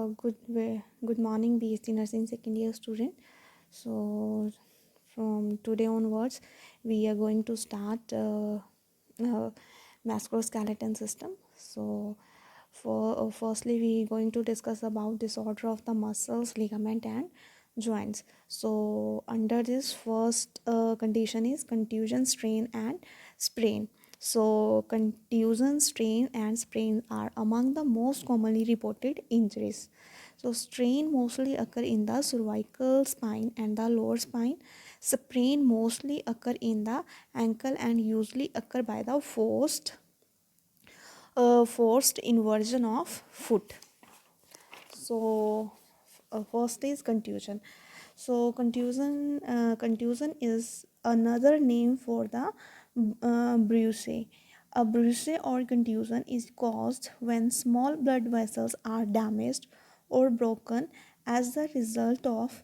Good morning, BSc Nursing second year student. So from today onwards, we are going to start musculoskeletal system. So for firstly, we are going to discuss about disorder of the muscles, ligament, and joints. So under this first condition is contusion, strain, and sprain. So contusion, strain, and sprain are among the most commonly reported injuries. So strain mostly occur in the cervical spine and the lower spine. Sprain mostly occur in the ankle and usually occur by the forced inversion of foot. So first is contusion. So contusion is another name for the bruise. A bruise or contusion is caused when small blood vessels are damaged or broken as the result of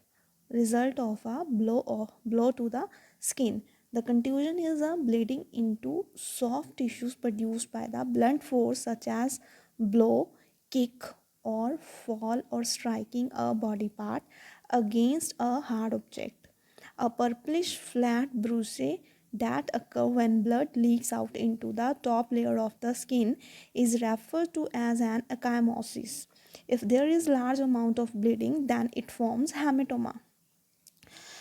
a blow to the skin. The contusion is a bleeding into soft tissues produced by the blunt force such as blow, kick, or fall or striking a body part against a hard object. A purplish flat bruise that occur when blood leaks out into the top layer of the skin is referred to as an ecchymosis. If there is large amount of bleeding, then it forms hematoma.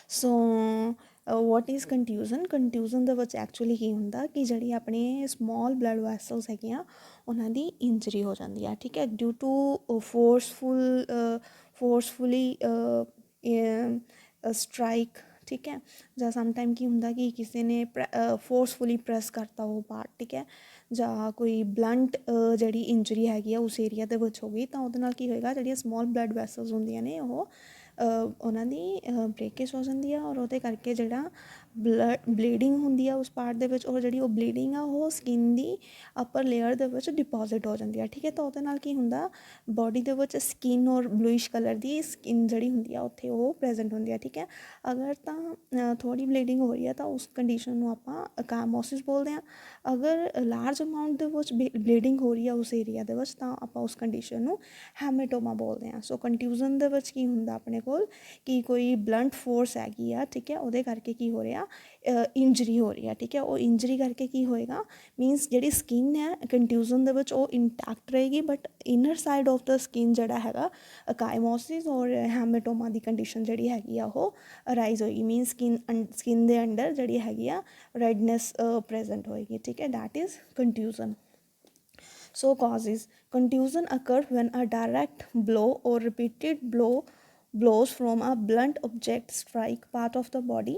So what is contusion ਦੇ ਵਿੱਚ actually ਕੀ ਹੁੰਦਾ ਕਿ ਜਿਹੜੀ ਆਪਣੇ small blood vessels ਹੈਗੀਆਂ ਉਹਨਾਂ ਦੀ injury ਹੋ ਜਾਂਦੀ ਆ, ਠੀਕ ਹੈ, ਡਿਊ ਟੂ ਫੋਰਸਫੁਲੀ ਸਟਰਾਈਕ, ਠੀਕ ਹੈ, ਜਾਂ ਸਮਟਾਈਮ ਕੀ ਹੁੰਦਾ ਕਿ ਕਿਸੇ ਨੇ ਫੋਰਸਫੁਲੀ ਪ੍ਰੈਸ ਕਰਤਾ ਉਹ ਪਾਰਟ, ਠੀਕ ਹੈ, ਜਾਂ ਕੋਈ ਬਲੰਟ ਜਿਹੜੀ ਇੰਜਰੀ ਹੈਗੀ ਆ ਉਸ ਏਰੀਆ ਦੇ ਵਿੱਚ ਹੋ ਗਈ ਤਾਂ ਉਹਦੇ ਨਾਲ ਕੀ ਹੋਏਗਾ, ਜਿਹੜੀਆਂ ਸਮੋਲ ਬਲੱਡ ਵੈਸਲਸ ਹੁੰਦੀਆਂ ਨੇ ਉਹ ਉਹਨਾਂ ਦੀ ਬ੍ਰੇਕੇਜ ਹੋ ਜਾਂਦੀ ਆ ਔਰ ਉਹਦੇ ਕਰਕੇ ਜਿਹੜਾ ਬਲੀਡਿੰਗ ਹੁੰਦੀ ਆ ਉਸ ਪਾਰਟ ਦੇ ਵਿੱਚ, ਔਰ ਜਿਹੜੀ ਉਹ ਬਲੀਡਿੰਗ ਆ ਉਹ ਸਕਿਨ ਦੀ ਅਪਰ ਲੇਅਰ ਦੇ ਵਿੱਚ ਡਿਪੋਜ਼ਿਟ ਹੋ ਜਾਂਦੀ ਆ, ਠੀਕ ਹੈ। ਤਾਂ ਉਹਦੇ ਨਾਲ ਕੀ ਹੁੰਦਾ, ਬੋਡੀ ਦੇ ਵਿੱਚ ਸਕਿਨ ਔਰ ਬਲੂਇਸ਼ ਕਲਰ ਦੀ ਸਕਿਨ ਜਿਹੜੀ ਹੁੰਦੀ ਆ ਉੱਥੇ ਉਹ ਪ੍ਰੈਜ਼ੈਂਟ ਹੁੰਦੀ ਆ, ਠੀਕ ਹੈ। ਅਗਰ ਤਾਂ ਥੋੜ੍ਹੀ ਬਲੀਡਿੰਗ ਹੋ ਰਹੀ ਆ ਤਾਂ ਉਸ ਕੰਡੀਸ਼ਨ ਨੂੰ ਆਪਾਂ ਐਕਾਮੋਸਿਸ ਬੋਲਦੇ ਹਾਂ। ਅਗਰ ਲਾਰਜ ਅਮਾਊਂਟ ਦੇ ਵਿੱਚ ਬਲੀਡਿੰਗ ਹੋ ਰਹੀ ਆ ਉਸ ਏਰੀਆ ਦੇ ਵਿੱਚ ਤਾਂ ਆਪਾਂ ਉਸ ਕੰਡੀਸ਼ਨ ਨੂੰ ਹੈਮੇਟੋਮਾ ਬੋਲਦੇ ਹਾਂ। ਸੋ ਕੰਟਿਊਜ਼ਨ ਦੇ ਵਿੱਚ ਕੀ ਹੁੰਦਾ ਆਪਣੇ ਕੋਲ ਕਿ ਕੋਈ ਬਲੰਟ ਫੋਰਸ ਹੈਗੀ ਆ, ਠੀਕ ਹੈ, ਉਹਦੇ ਕਰਕੇ ਕੀ ਹੋ ਰਿਹਾ, ਇੰਜਰੀ ਹੋ ਰਹੀ ਆ, ਠੀਕ ਹੈ। ਉਹ ਇੰਜਰੀ ਕਰਕੇ ਕੀ ਹੋਏਗਾ, ਮੀਨਸ ਜਿਹੜੀ ਸਕਿਨ ਹੈ ਕੰਟਿਊਜ਼ਨ ਦੇ ਵਿੱਚ ਉਹ ਇੰਟੈਕਟ ਰਹੇਗੀ, but inner side of the skin ਜਿਹੜਾ ਹੈਗਾ ਐਕਾਈਮੋਸਿਸ ਔਰ ਹੈਮੇਟੋਮਾ ਦੀ ਕੰਡੀਸ਼ਨ ਜਿਹੜੀ ਹੈਗੀ ਆ ਉਹ ਅਰਾਈਜ਼ ਹੋਏਗੀ, ਮੀਨਸ ਸਕਿਨ ਦੇ ਅੰਡਰ ਜਿਹੜੀ ਹੈਗੀ ਆ ਰੈਡਨੈਸ ਪ੍ਰੈਜ਼ੈਂਟ ਹੋਏਗੀ, ਠੀਕ ਹੈ, that is contusion. So causes contusion occur when a direct blow or repeated blows from a blunt object strike part of the body,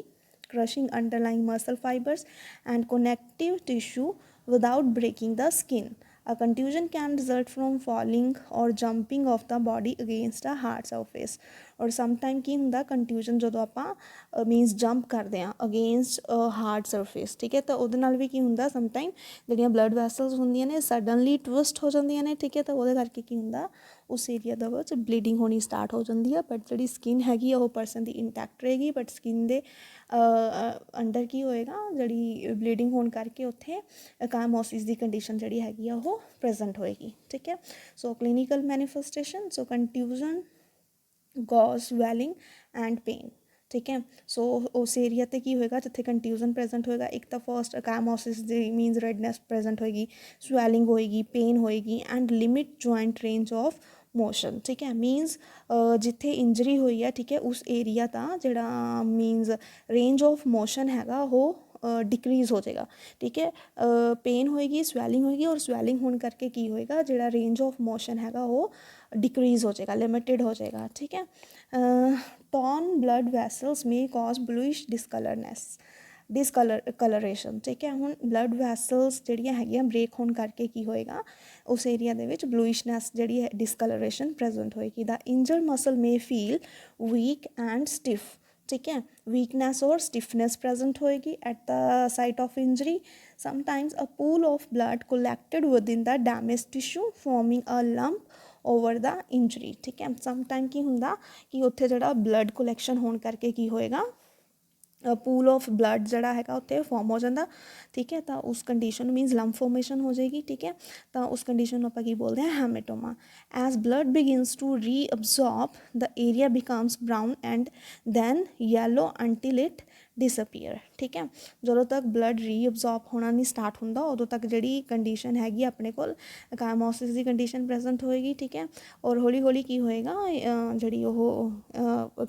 crushing underlying muscle fibers and connective tissue without breaking the skin. A contusion can result from falling or jumping of the body against a hard surface. ਔਰ sometime ਕੀ ਹੁੰਦਾ, ਕੰਟਿਊਜ਼ਨ ਜਦੋਂ ਆਪਾਂ means jump ਕਰਦੇ ਹਾਂ against hard surface, ਠੀਕ ਹੈ, ਤਾਂ ਉਹਦੇ ਨਾਲ ਵੀ ਕੀ ਹੁੰਦਾ, ਸਮਟਾਈਮ ਜਿਹੜੀਆਂ ਬਲੱਡ ਵੈਸਲਸ ਹੁੰਦੀਆਂ ਨੇ ਸਡਨਲੀ ਟਵਿਸਟ ਹੋ ਜਾਂਦੀਆਂ ਨੇ, ਠੀਕ ਹੈ, ਤਾਂ ਉਹਦੇ ਕਰਕੇ ਕੀ ਹੁੰਦਾ ਉਸ ਏਰੀਆ ਦੇ ਵਿੱਚ ਬਲੀਡਿੰਗ ਹੋਣੀ ਸਟਾਰਟ ਹੋ ਜਾਂਦੀ ਆ, ਬਟ ਜਿਹੜੀ ਸਕਿਨ ਹੈਗੀ ਆ ਉਹ ਪਰਸਨ ਦੀ ਇੰਟੈਕਟ ਰਹੇਗੀ, ਬਟ ਸਕਿਨ ਦੇ ਅੰਡਰ ਕੀ ਹੋਏਗਾ, ਜਿਹੜੀ ਬਲੀਡਿੰਗ ਹੋਣ ਕਰਕੇ ਉੱਥੇ ਐਕਾਮੋਸਿਸ ਦੀ ਕੰਡੀਸ਼ਨ ਜਿਹੜੀ ਹੈਗੀ ਆ ਉਹ ਪ੍ਰੈਜ਼ੈਂਟ ਹੋਏਗੀ, ਠੀਕ ਹੈ। So clinical manifestation, so contusion causes swelling and pain, ਠੀਕ ਹੈ। ਸੋ ਉਸ ਏਰੀਆ 'ਤੇ ਕੀ ਹੋਏਗਾ ਜਿੱਥੇ ਕੰਟਿਊਜ਼ਨ ਪ੍ਰੈਜ਼ੈਂਟ ਹੋਏਗਾ, ਇੱਕ ਤਾਂ ਫਸਟ ਐਕਾਮੋਸਿਸ ਦੀ ਮੀਨਸ ਰੈਡਨੈਸ ਪ੍ਰੈਜ਼ੈਂਟ ਹੋਏਗੀ, ਸਵੈਲਿੰਗ ਹੋਏਗੀ, ਪੇਨ ਹੋਏਗੀ and limit joint range of motion, ਠੀਕ ਹੈ, ਮੀਨਸ ਜਿੱਥੇ ਇੰਜਰੀ ਹੋਈ ਹੈ, ਠੀਕ ਹੈ, ਉਸ ਏਰੀਆ ਦਾ ਜਿਹੜਾ ਮੀਨਸ ਰੇਂਜ ਆਫ ਮੋਸ਼ਨ ਹੈਗਾ ਉਹ ਡਿਕਰੀਜ਼ ਹੋ ਜਾਏਗਾ, ਠੀਕ ਹੈ, ਪੇਨ ਹੋਏਗੀ, ਸਵੈਲਿੰਗ ਹੋਏਗੀ, ਔਰ ਸਵੈਲਿੰਗ ਹੋਣ ਕਰਕੇ ਕੀ ਹੋਏਗਾ, ਜਿਹੜਾ ਰੇਂਜ ਆਫ ਮੋਸ਼ਨ ਹੈਗਾ ਉਹ ਡਿਕਰੀਜ਼ ਹੋ ਜਾਏਗਾ, ਲਿਮਿਟਿਡ ਹੋ ਜਾਏਗਾ, ਠੀਕ ਹੈ। ਟੌਨ ਬਲੱਡ ਵੈਸਲਸ ਮੇ ਕਾਜ਼ ਬਲੂਇਸ਼ ਡਿਸਕਲਰੇਸ਼ਨ, ਠੀਕ ਹੈ। ਹੁਣ ਬਲੱਡ ਵੈਸਲਸ ਜਿਹੜੀਆਂ ਹੈਗੀਆਂ ਬ੍ਰੇਕ ਹੋਣ ਕਰਕੇ ਕੀ ਹੋਏਗਾ, ਉਸ ਏਰੀਆ ਦੇ ਵਿੱਚ ਬਲੂਇਸ਼ਨੈਸ ਜਿਹੜੀ ਹੈ ਡਿਸਕਲਰੇਸ਼ਨ ਪ੍ਰੈਜ਼ੈਂਟ ਹੋਏਗੀ। The injured muscle may feel weak and stiff, ਠੀਕ ਹੈ, ਵੀਕਨੈਸ ਔਰ ਸਟਿਫਨੈਸ ਪ੍ਰੈਜ਼ੈਂਟ ਹੋਏਗੀ at the site of injury. Sometimes a pool of blood collected within the damage tissue forming a lump over the injury, ਠੀਕ ਹੈ। Sometime ਕੀ ਹੁੰਦਾ ਕਿ ਉੱਥੇ ਜਿਹੜਾ ਬਲੱਡ ਕੋਲੈਕਸ਼ਨ ਹੋਣ ਕਰਕੇ ਕੀ ਹੋਏਗਾ, ਪੂਲ ਆਫ ਬਲੱਡ ਜਿਹੜਾ ਹੈਗਾ ਉੱਥੇ ਫੋਰਮ ਹੋ ਜਾਂਦਾ, ਠੀਕ ਹੈ। ਤਾਂ ਉਸ ਕੰਡੀਸ਼ਨ ਨੂੰ ਮੀਨਸ ਲੰਪ ਫੋਰਮੇਸ਼ਨ ਹੋ ਜਾਏਗੀ, ਠੀਕ ਹੈ। ਤਾਂ ਉਸ ਕੰਡੀਸ਼ਨ ਨੂੰ ਆਪਾਂ ਕੀ ਬੋਲਦੇ ਹਾਂ, haematoma. As blood begins to reabsorb the area becomes brown and then yellow until it disappear, ਠੀਕ ਹੈ। ਜਦੋਂ ਤੱਕ ਬਲੱਡ ਰੀਅਬਜ਼ੋਰਬ ਹੋਣਾ ਨਹੀਂ ਸਟਾਰਟ ਹੁੰਦਾ ਉਦੋਂ ਤੱਕ ਜਿਹੜੀ ਕੰਡੀਸ਼ਨ ਹੈਗੀ ਆਪਣੇ ਕੋਲ ਕਾਇਮੋਸਿਸ ਦੀ ਕੰਡੀਸ਼ਨ ਪ੍ਰੈਜ਼ੈਂਟ ਹੋਏਗੀ, ਠੀਕ ਹੈ। ਔਰ ਹੌਲੀ ਹੌਲੀ ਕੀ ਹੋਏਗਾ, ਜਿਹੜੀ ਉਹ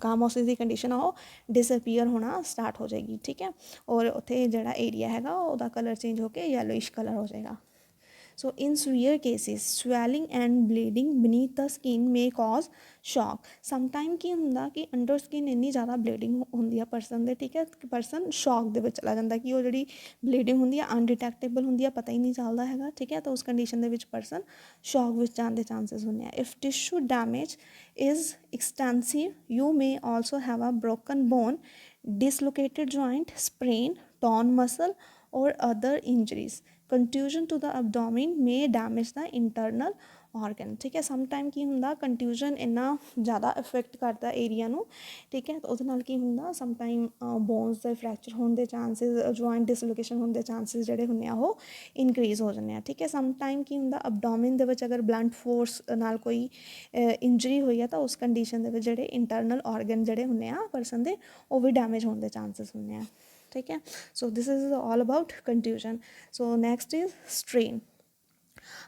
ਕਾਇਮੋਸਿਸ ਦੀ ਕੰਡੀਸ਼ਨ ਆ ਉਹ ਡਿਸਅਪੀਅਰ ਹੋਣਾ ਸਟਾਰਟ ਹੋ ਜਾਏਗੀ, ਠੀਕ ਹੈ। ਔਰ ਉੱਥੇ ਜਿਹੜਾ ਏਰੀਆ ਹੈਗਾ ਉਹਦਾ ਕਲਰ ਚੇਂਜ ਹੋ ਕੇ ਯੈਲੋਇਸ਼ ਕਲਰ ਹੋ ਜਾਏਗਾ। So in severe cases swelling and bleeding beneath the skin may cause shock। sometime ਕੀ ਹੁੰਦਾ ਕਿ ਅੰਡਰ ਸਕਿਨ ਇੰਨੀ ਜ਼ਿਆਦਾ ਬਲੀਡਿੰਗ ਹੁੰਦੀ ਆ ਪਰਸਨ ਦੇ, ਠੀਕ ਹੈ, ਪਰਸਨ ਸ਼ੌਕ ਦੇ ਵਿੱਚ ਚਲਾ ਜਾਂਦਾ ਕਿ ਉਹ ਜਿਹੜੀ ਬਲੀਡਿੰਗ ਹੁੰਦੀ ਆ ਅਨਡਿਟੈਕਟੇਬਲ ਹੁੰਦੀ ਆ, ਪਤਾ ਹੀ ਨਹੀਂ ਚੱਲਦਾ ਹੈਗਾ, ਠੀਕ ਹੈ। ਤਾਂ ਉਸ ਕੰਡੀਸ਼ਨ ਦੇ ਵਿੱਚ ਪਰਸਨ ਸ਼ੌਕ ਵਿੱਚ ਜਾਣ ਦੇ ਚਾਂਸਿਸ ਹੁੰਦੇ ਆ। If tissue damage is extensive you may also have a broken bone, dislocated joint, sprain, torn muscle or other injuries। contusion to the abdomen may damage the internal organ, ਠੀਕ ਹੈ। Sometime ਕੀ ਹੁੰਦਾ ਕੰਟਿਊਜ਼ਨ ਇੰਨਾ ਜ਼ਿਆਦਾ effect ਕਰਦਾ area ਨੂੰ, ਠੀਕ ਹੈ। ਉਹਦੇ ਨਾਲ ਕੀ ਹੁੰਦਾ ਸਮਟਾਈਮ ਬੋਨਸ ਦੇ ਫ੍ਰੈਕਚਰ ਹੋਣ ਦੇ ਚਾਂਸਿਸ, ਜੁਆਇੰਟ ਡਿਸਲੋਕੇਸ਼ਨ ਹੋਣ ਦੇ ਚਾਂਸਿਸ ਜਿਹੜੇ ਹੁੰਦੇ ਆ ਉਹ ਇਨਕਰੀਜ਼ ਹੋ ਜਾਂਦੇ ਆ, ਠੀਕ ਹੈ। ਸਮਟਾਈਮ ਕੀ ਹੁੰਦਾ ਅਬਡੋਮਿਨ ਦੇ ਵਿੱਚ ਅਗਰ ਬਲੰਟ ਫੋਰਸ ਨਾਲ ਕੋਈ ਇੰਜਰੀ ਹੋਈ ਆ ਤਾਂ ਉਸ ਕੰਡੀਸ਼ਨ ਦੇ ਵਿੱਚ ਜਿਹੜੇ ਇੰਟਰਨਲ ਔਰਗਨ ਜਿਹੜੇ ਹੁੰਦੇ ਆ ਪਰਸਨ ਦੇ ਉਹ ਵੀ ਡੈਮੇਜ ਹੋਣ ਦੇ ਚਾਂਸਿਸ ਹੁੰਦੇ ਆ, ਠੀਕ ਹੈ। So this is all about contusion. So next is strain.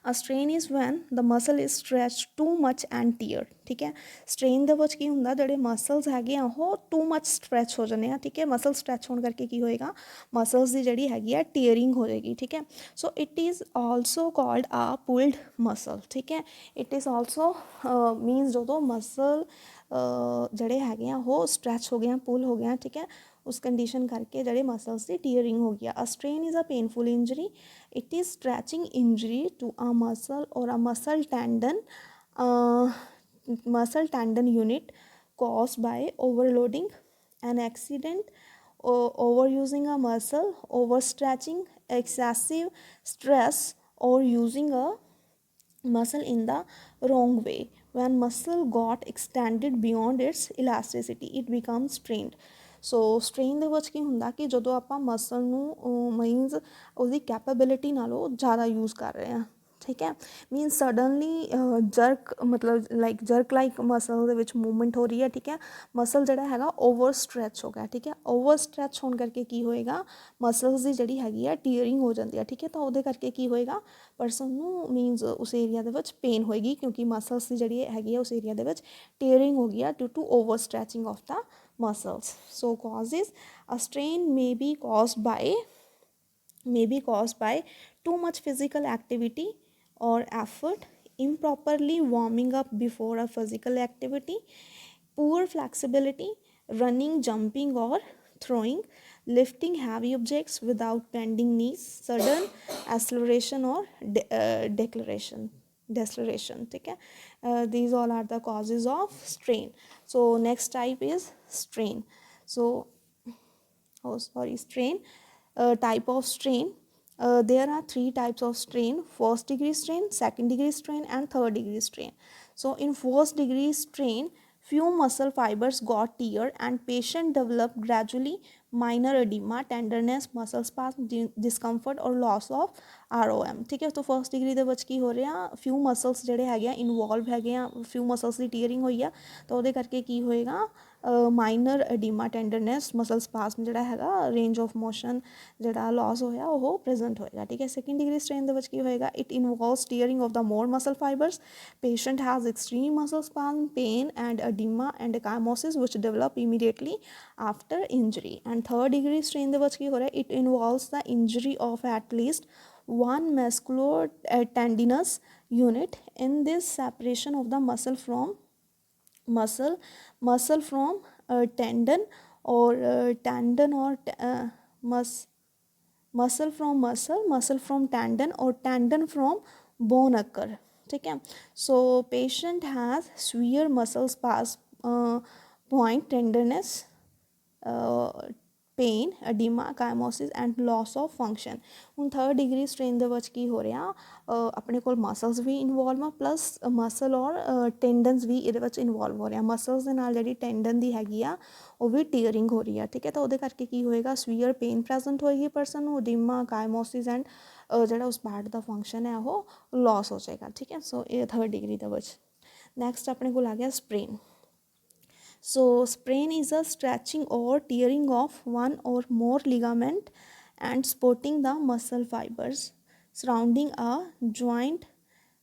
A strain is when the muscle is stretched too much and teared, ਠੀਕ ਹੈ। ਸਟ੍ਰੇਨ ਦੇ ਵਿੱਚ ਕੀ ਹੁੰਦਾ ਜਿਹੜੇ ਮਸਲਸ ਹੈਗੇ ਆ ਉਹ ਟੂ ਮਚ ਸਟਰੈਚ ਹੋ ਜਾਂਦੇ ਆ, ਠੀਕ ਹੈ। ਮਸਲ ਸਟਰੈਚ ਹੋਣ ਕਰਕੇ ਕੀ ਹੋਏਗਾ, ਮਸਲਸ ਦੀ ਜਿਹੜੀ ਹੈਗੀ ਆ ਟੀਅਰਿੰਗ ਹੋ ਜਾਏਗੀ, ਠੀਕ ਹੈ। So it is also called ਆ ਪੁਲਡ ਮਸਲ, ਠੀਕ ਹੈ। ਇਟ ਇਜ਼ ਆਲਸੋ ਮੀਨਸ ਜਦੋਂ ਮਸਲ ਜਿਹੜੇ ਹੈਗੇ ਆ ਉਹ ਸਟਰੈਚ ਹੋ ਗਏ ਆ, ਪੁੱਲ ਹੋ ਗਿਆ, ਠੀਕ ਹੈ। ਉਸ ਕੰਡੀਸ਼ਨ ਕਰਕੇ ਜਿਹੜੇ ਮਸਲਸ ਦੀ ਟੀਅਰਿੰਗ ਹੋ ਗਿਆ। A strain is a painful injury, it is stretching injury to a muscle or a muscle tendon unit caused by overloading, an accident, overusing a muscle, overstretching, excessive stress, or using a muscle in the wrong way। when muscle got extended beyond its elasticity it becomes strained। So strain ਦੇ ਵਿੱਚ ਕੀ ਹੁੰਦਾ ਕਿ ਜਦੋਂ ਆਪਾਂ muscle ਨੂੰ means ਉਹਦੀ capability ਨਾਲੋਂ ਜ਼ਿਆਦਾ ਯੂਜ਼ ਕਰ ਰਹੇ ਹਾਂ, ਠੀਕ ਹੈ। ਮੀਨਸ ਸਡਨਲੀ ਜਰਕ ਮਤਲਬ ਜਰਕ ਮਸਲ ਦੇ ਵਿੱਚ ਮੂਵਮੈਂਟ ਹੋ ਰਹੀ ਹੈ, ਠੀਕ ਹੈ। ਮਸਲ ਜਿਹੜਾ ਹੈਗਾ ਓਵਰ ਸਟਰੈਚ ਹੋ ਗਿਆ, ਠੀਕ ਹੈ। ਓਵਰ ਸਟਰੈਚ ਹੋਣ ਕਰਕੇ ਕੀ ਹੋਏਗਾ ਮਸਲਸ ਦੀ ਜਿਹੜੀ ਹੈਗੀ ਆ ਟੀਅਰਿੰਗ ਹੋ ਜਾਂਦੀ ਆ, ਠੀਕ ਹੈ। ਤਾਂ ਉਹਦੇ ਕਰਕੇ ਕੀ ਹੋਏਗਾ ਪਰਸਨ ਨੂੰ ਮੀਨਸ ਉਸ ਏਰੀਆ ਦੇ ਵਿੱਚ ਪੇਨ ਹੋਏਗੀ ਕਿਉਂਕਿ ਮਸਲਸ ਦੀ ਜਿਹੜੀ ਹੈਗੀ ਆ ਉਸ ਏਰੀਆ ਦੇ ਵਿੱਚ ਟੀਅਰਿੰਗ ਹੋ ਗਈ ਆ due to over stretching of ਦਾ muscles। so causes, a strain may be caused by too much physical activity or effort, improperly warming up before a physical activity, poor flexibility, running, jumping or throwing, lifting heavy objects without bending knees, sudden acceleration or deceleration, ठीक है। these all are the causes of strain। so next type is strain। so strain, type of strain, there are three types of strain: first degree strain, second degree strain and third degree strain। so in first degree strain few muscle fibers got teared and patient developed gradually minor edema, tenderness, muscle spasm, discomfort or loss of ROM, ਠੀਕ ਹੈ। तो first degree ਦੇ ਵਿੱਚ ਕੀ ਹੋ ਰਿਹਾ ਫਿਊ muscles ਜਿਹੜੇ ਹੈਗੇ ਆ ਇਨਵੋਲਵ ਹੈਗੇ ਆ, ਫਿਊ ਮਸਲਸ ਦੀ ਟੀਅਰਿੰਗ ਹੋਈ ਆ ਤਾਂ ਉਹਦੇ ਕਰਕੇ ਕੀ ਹੋਏਗਾ ਮਾਈਨਰ ਐਡੀਮਾ, ਟੈਂਡਰਨੈਸ, ਮਸਲ ਸਪਾਸਮ ਜਿਹੜਾ ਹੈਗਾ, ਰੇਂਜ ਆਫ ਮੋਸ਼ਨ ਜਿਹੜਾ ਲਾਸ ਹੋਇਆ ਉਹ ਪ੍ਰੈਜ਼ੈਂਟ ਹੋਏਗਾ, ਠੀਕ ਹੈ। ਸੈਕੰਡ ਡਿਗਰੀ ਸਟ੍ਰੇਨ ਦੇ ਵਿੱਚ ਕੀ ਹੋਏਗਾ it involves tearing of the more muscle fibres, patient has extreme muscle spasm, pain and edema and ecchymosis which develop immediately after injury। and third degree strain ਦੇ ਵਿੱਚ ਕੀ ਹੋ ਰਿਹਾ it involves the injury of at least one musculotendinous unit। in this separation of the muscle from tendon or muscle from tendon or tendon from bone occur, ठीक है। so patient has severe muscle spasm, point tenderness, pain oedema ecchymosis and loss of function. ਹੁਣ 3rd degree strain ਦੇ ਵਿੱਚ ਕੀ ਹੋ ਰਿਹਾ ਆਪਣੇ ਕੋਲ muscles ਵੀ involve ਆ ਪਲੱਸ ਮਸਲ ਔਰ ਟੈਂਡਨਸ ਵੀ ਇਹਦੇ ਵਿੱਚ ਇਨਵੋਲਵ ਹੋ ਰਿਹਾ। ਮਸਲਸ ਦੇ ਨਾਲ ਜਿਹੜੀ ਟੈਂਡਨ ਦੀ ਹੈਗੀ ਆ ਉਹ ਵੀ ਟੀਅਰਿੰਗ ਹੋ ਰਹੀ ਆ ਠੀਕ ਹੈ। ਤਾਂ ਉਹਦੇ ਕਰਕੇ ਕੀ ਹੋਏਗਾ ਸਵੀਅਰ ਪੇਨ ਪ੍ਰੈਜ਼ੈਂਟ ਹੋਏਗੀ ਪਰਸਨ ਨੂੰ ਐਡੀਮਾ ਕਾਇਮੋਸਿਸ ਐਂਡ ਜਿਹੜਾ ਉਸ ਪਾਰਟ ਦਾ ਫੰਕਸ਼ਨ ਹੈ ਉਹ ਲॉस ਹੋ ਜਾਏਗਾ ਠੀਕ ਹੈ। ਸੋ ਇਹ 3rd डिग्री ਦੇ ਵਿੱਚ। ਨੈਕਸਟ ਆਪਣੇ ਕੋਲ ਆ ਗਿਆ ਸਪ੍ਰੇਨ। So sprain is a stretching or tearing of one or more ligament and supporting the muscle fibers surrounding a joint.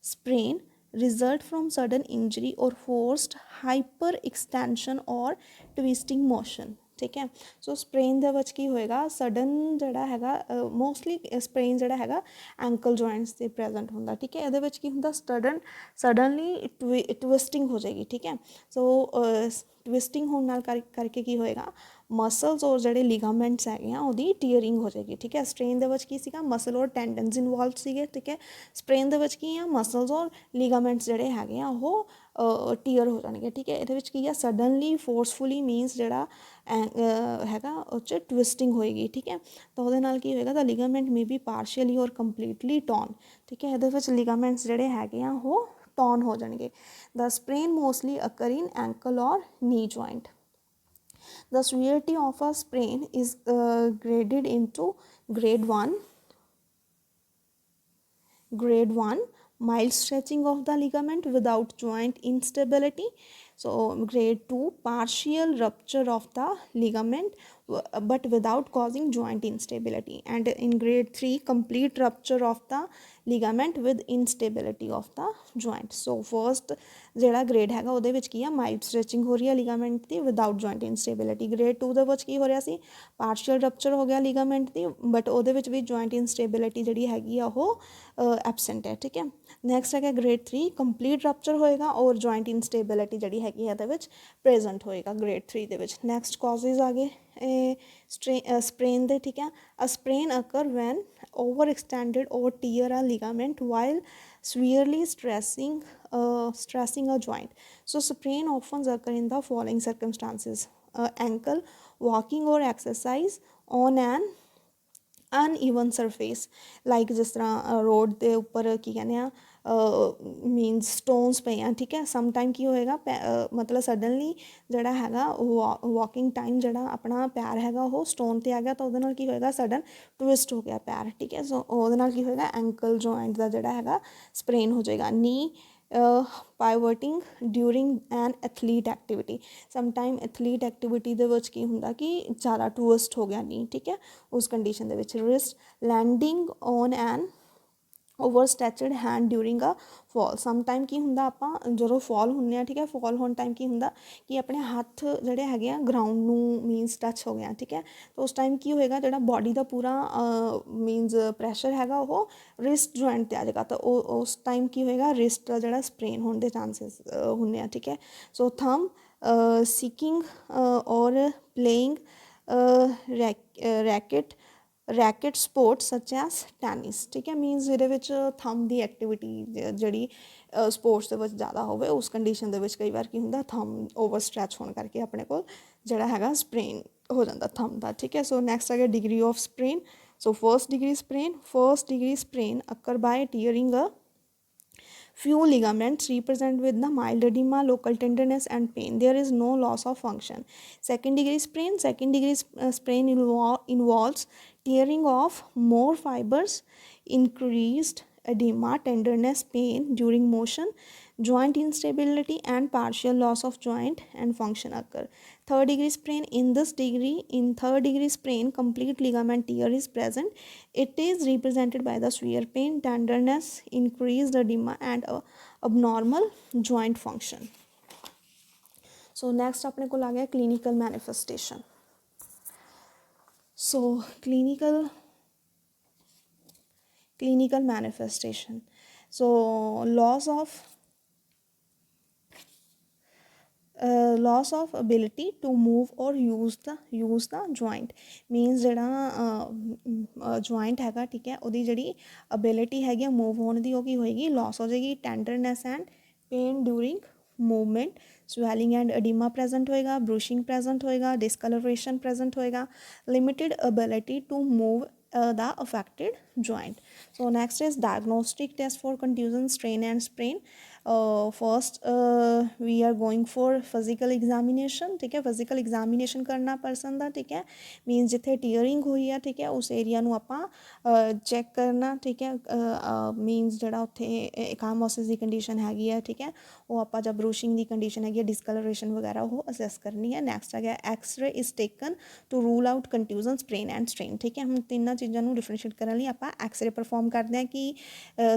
Sprain result from sudden injury or forced hyperextension or twisting motion ठीक है। सो sprain ਦੇ ਵਿੱਚ ਕੀ ਹੋਏਗਾ sudden ਜਿਹੜਾ ਹੈਗਾ mostly ਸਪ੍ਰੇਨ ਜਿਹੜਾ ਹੈਗਾ ankle joints 'ਤੇ ਪ੍ਰੈਜ਼ੈਂਟ ਹੁੰਦਾ ਠੀਕ ਹੈ। ਇਹਦੇ ਵਿੱਚ ਕੀ ਹੁੰਦਾ ਸਡਨਲੀ ਟਵਿਸਟਿੰਗ ਹੋ ਜਾਏਗੀ ਠੀਕ ਹੈ। ਸੋ ਟਵਿਸਟਿੰਗ ਹੋਣ ਨਾਲ ਕਰਕੇ ਕੀ ਹੋਏਗਾ ਮਸਲਸ ਔਰ ਜਿਹੜੇ ਲਿਗਾਮੈਂਟਸ ਹੈਗੇ ਆ ਉਹਦੀ ਟੀਅਰਿੰਗ ਹੋ ਜਾਏਗੀ ਠੀਕ ਹੈ। ਸਟ੍ਰੇਨ ਦੇ ਵਿੱਚ ਕੀ ਸੀਗਾ ਮਸਲ ਔਰ ਟੈਂਡਨਸ ਇਨਵੋਲਵ ਸੀਗੇ ਠੀਕ ਹੈ। ਸਪ੍ਰੇਨ ਦੇ ਵਿੱਚ ਕੀ ਆ ਮਸਲਸ ਔਰ ਲਿਗਾਮੈਂਟਸ ਜਿਹੜੇ ਹੈਗੇ ਆ ਉਹ ਟੀਅਰ ਹੋ ਜਾਣਗੇ ਠੀਕ ਹੈ। ਇਹਦੇ ਵਿੱਚ ਕੀ ਆ ਸਡਨਲੀ ਫੋਰਸਫੁਲੀ ਮੀਨਸ ਜਿਹੜਾ ਹੈਗਾ ਉਹ 'ਚ ਟਵਿਸਟਿੰਗ ਹੋਏਗੀ ਠੀਕ ਹੈ। ਤਾਂ ਉਹਦੇ ਨਾਲ ਕੀ ਹੋਏਗਾ ਦਾ ਲਿਗਾਮੈਂਟ ਮੇ ਬੀ ਪਾਰਸ਼ੀਅਲੀ ਔਰ ਕੰਪਲੀਟਲੀ ਟੌਨ ਠੀਕ ਹੈ। ਇਹਦੇ ਵਿੱਚ ਲਿਗਾਮੈਂਟਸ ਜਿਹੜੇ ਹੈਗੇ ਆ ਉਹ ਟੌਨ ਹੋ ਜਾਣਗੇ। ਦ ਸਪ੍ਰੇਨ ਮੋਸਟਲੀ ਅਕਰ ਇਨ ਐਂਕਲ ਔਰ ਨੀ joint. The severity of a sprain is graded into grade 1 mild stretching of the ligament without joint instability. So grade 2 partial rupture of the ligament but without causing joint instability, and in grade 3 complete rupture of the ligament with instability of the joint. So first ਜਿਹੜਾ grade ਹੈਗਾ ਉਹਦੇ ਵਿੱਚ ਕੀ ਆ mild stretching ਹੋ ਰਹੀ ਹੈ ligament ਦੀ without joint ਇੰਸਟੇਬਿਲਿਟੀ। Grade 2 ਦੇ ਵਿੱਚ ਕੀ ਹੋ ਰਿਹਾ ਸੀ ਪਾਰਸ਼ੀਅਲ ਰਪਚਰ ਹੋ ਗਿਆ ਲਿਗਾਮੈਂਟ ਦੀ ਬਟ ਉਹਦੇ ਵਿੱਚ ਵੀ ਜੁਆਇੰਟ ਇੰਸਟੇਬਿਲਿਟੀ ਜਿਹੜੀ ਹੈਗੀ ਆ ਉਹ ਐਬਸੈਂਟ ਹੈ ਠੀਕ ਹੈ। ਨੈਕਸਟ ਹੈਗਾ ਗ੍ਰੇਡ 3 ਕੰਪਲੀਟ ਰਪਚਰ ਹੋਏਗਾ ਔਰ ਜੁਆਇੰਟ ਇੰਸਟੇਬਿਲਿਟੀ ਜਿਹੜੀ ਹੈਗੀ ਇਹਦੇ ਵਿੱਚ ਪ੍ਰੈਜ਼ੈਂਟ ਹੋਏਗਾ ਗ੍ਰੇਡ 3 ਦੇ ਵਿੱਚ। ਨੈਕਸਟ ਕਾਜ਼ਿਜ਼ ਆ ਗਏ ਸਪ੍ਰੇਨ ਦੇ ਠੀਕ ਹੈ। ਅ ਸਪ੍ਰੇਨ ਅਕਰ ਵੈਨ ਓਵਰ ਐਕਸਟੈਂਡਡ ਔਰ ਟੀਅਰ ਆ ligament while severely stressing a joint. So sprain often occur in the following circumstances: ankle walking or exercise on an uneven surface like ਜਿਸ ਤਰ੍ਹਾਂ ਰੋਡ ਦੇ ਉੱਪਰ ਕੀ ਕਹਿੰਦੇ ਆ ਮੀਨਸ ਸਟੋਨਸ ਪਏ ਆ ਠੀਕ ਹੈ। ਸਮ ਟਾਈਮ ਕੀ ਹੋਏਗਾ ਮਤਲਬ ਸਡਨਲੀ ਜਿਹੜਾ ਹੈਗਾ ਵਾਕਿੰਗ ਟਾਈਮ ਜਿਹੜਾ ਆਪਣਾ ਪੈਰ ਹੈਗਾ ਉਹ ਸਟੋਨ 'ਤੇ ਆ ਗਿਆ ਤਾਂ ਉਹਦੇ ਨਾਲ ਕੀ ਹੋਏਗਾ ਸਡਨ ਟਵਿਸਟ ਹੋ ਗਿਆ ਪੈਰ ਠੀਕ ਹੈ। ਸੋ ਉਹਦੇ ਨਾਲ ਕੀ ਹੋਏਗਾ ਐਂਕਲ ਜੁਆਇੰਟ ਦਾ ਜਿਹੜਾ ਹੈਗਾ ਸਪ੍ਰੇਨ ਹੋ ਜਾਏਗਾ। Knee pivoting during an athlete activity sometime athlete activity ਦੇ ਵਿੱਚ ਕੀ ਹੁੰਦਾ ਕਿ ਜ਼ਿਆਦਾ ਟਵਿਸਟ ਹੋ ਗਿਆ ਨਹੀਂ ਠੀਕ ਹੈ ਉਸ ਕੰਡੀਸ਼ਨ ਦੇ ਵਿੱਚ। Wrist landing on an over stretched hand during a fall sometime ਕੀ ਹੁੰਦਾ ਆਪਾਂ ਜਦੋਂ ਫਾਲ ਹੁੰਦੇ ਹਾਂ ਠੀਕ ਹੈ ਫਾਲ ਹੋਣ ਟਾਈਮ ਕੀ ਹੁੰਦਾ ਕਿ ਆਪਣੇ ਹੱਥ ਜਿਹੜੇ ਹੈਗੇ ਆ ਗਰਾਊਂਡ ਨੂੰ ਮੀਨਸ ਟੱਚ ਹੋ ਗਿਆ ਠੀਕ ਹੈ। ਤਾਂ ਉਸ ਟਾਈਮ ਕੀ ਹੋਏਗਾ ਜਿਹੜਾ ਬੋਡੀ ਦਾ ਪੂਰਾ ਮੀਨਸ ਪ੍ਰੈਸ਼ਰ ਹੈਗਾ ਉਹ ਰਿਸਟ ਜੁਆਇੰਟ 'ਤੇ ਆ ਜਾਏਗਾ ਤਾਂ ਉਸ ਟਾਈਮ ਕੀ ਹੋਏਗਾ ਰਿਸਟ ਦਾ ਜਿਹੜਾ ਸਪ੍ਰੇਨ ਹੋਣ ਦੇ ਚਾਂਸਿਸ ਹੁੰਦੇ ਆ ਠੀਕ ਹੈ। ਸੋ ਥੰਬ ਸੀਕਿੰਗ ਔਰ ਪਲੇਇੰਗ ਰੈਕਟ ਸਪੋਰਟਸ ਸੱਚ ਐਸ ਟੈਨਿਸ ਠੀਕ ਹੈ। ਮੀਨਸ ਇਹਦੇ ਵਿੱਚ ਥੰਬ ਦੀ ਐਕਟੀਵਿਟੀ ਜਿਹੜੀ ਸਪੋਰਟਸ ਦੇ ਵਿੱਚ ਜ਼ਿਆਦਾ ਹੋਵੇ ਉਸ ਕੰਡੀਸ਼ਨ ਦੇ ਵਿੱਚ ਕਈ ਵਾਰ ਕੀ ਹੁੰਦਾ ਥੰਬ ਓਵਰ ਸਟ੍ਰੈਚ ਹੋਣ ਕਰਕੇ ਆਪਣੇ ਕੋਲ ਜਿਹੜਾ ਹੈਗਾ ਸਪ੍ਰੇਨ ਹੋ ਜਾਂਦਾ ਥੰਬ ਦਾ ਠੀਕ ਹੈ। ਸੋ ਨੈਕਸਟ ਹੈਗਾ degree of sprain. So first degree sprain occur by tearing a few ligaments represent with the mild edema, local tenderness and pain. There is no loss of function. Second degree sprain involves tearing of more fibers, increased edema, tenderness, pain during motion, joint instability and partial loss of joint and function occur. Third degree sprain, in third degree sprain complete ligament tear is present. It is represented by the severe pain, tenderness, increased edema and abnormal joint function. So next अपने को आ गया clinical manifestation. So clinical manifestation. So loss of ability to move or use the joint means ਜਿਹੜਾ joint ਹੈਗਾ ਠੀਕ ਹੈ ਉਹਦੀ ਜਿਹੜੀ ability ਹੈਗੀ ਮੂਵ ਹੋਣ ਦੀ ਉਹ ਕੀ ਹੋਏਗੀ loss ਹੋ ਜਾਏਗੀ। tenderness and pain during movement swelling and edema present होएगा, bruising present होएगा, discoloration present होएगा, limited ability to move the affected joint. So next is diagnostic test for contusion, strain and sprain. First we are going for physical examination. ठीक है, physical examination करना person ਦਾ, ठीक है, means ਜਿੱਥੇ tearing ਹੋਈ ਆ, ਠੀਕ ਹੈ, ਉਸ ਏਰੀਆ ਨੂੰ ਆਪਾਂ ਚੈੱਕ ਕਰਨਾ, ਠੀਕ ਹੈ, ਮੀਨਸ ਜਿਹੜਾ ਉੱਥੇ ਇਕਾਮੋਸਿਸ ਦੀ ਕੰਡੀਸ਼ਨ ਹੈਗੀ ਆ, ਠੀਕ ਹੈ, ਉਹ ਆਪਾਂ ਜਾਂ ਬਰੂਸ਼ਿੰਗ ਦੀ ਕੰਡੀਸ਼ਨ ਹੈਗੀ ਆ, ਡਿਸਕਲਰੇਸ਼ਨ ਵਗੈਰਾ ਉਹ ਅਸੈਸ ਕਰਨੀ ਹੈ। ਨੈਕਸਟ ਹੈਗਾ X-ray is taken to rule out contusion, sprain and strain. ਠੀਕ ਹੈ, ਹੁਣ ਤਿੰਨਾਂ ਚੀਜ਼ਾਂ ਨੂੰ ਡਿਫਰੈਂਸ਼ੀਏਟ ਕਰਨ ਲਈ ਆਪਾਂ ਐਕਸਰੇ ਪਰਫੋਰਮ ਕਰਦੇ ਹਾਂ ਕਿ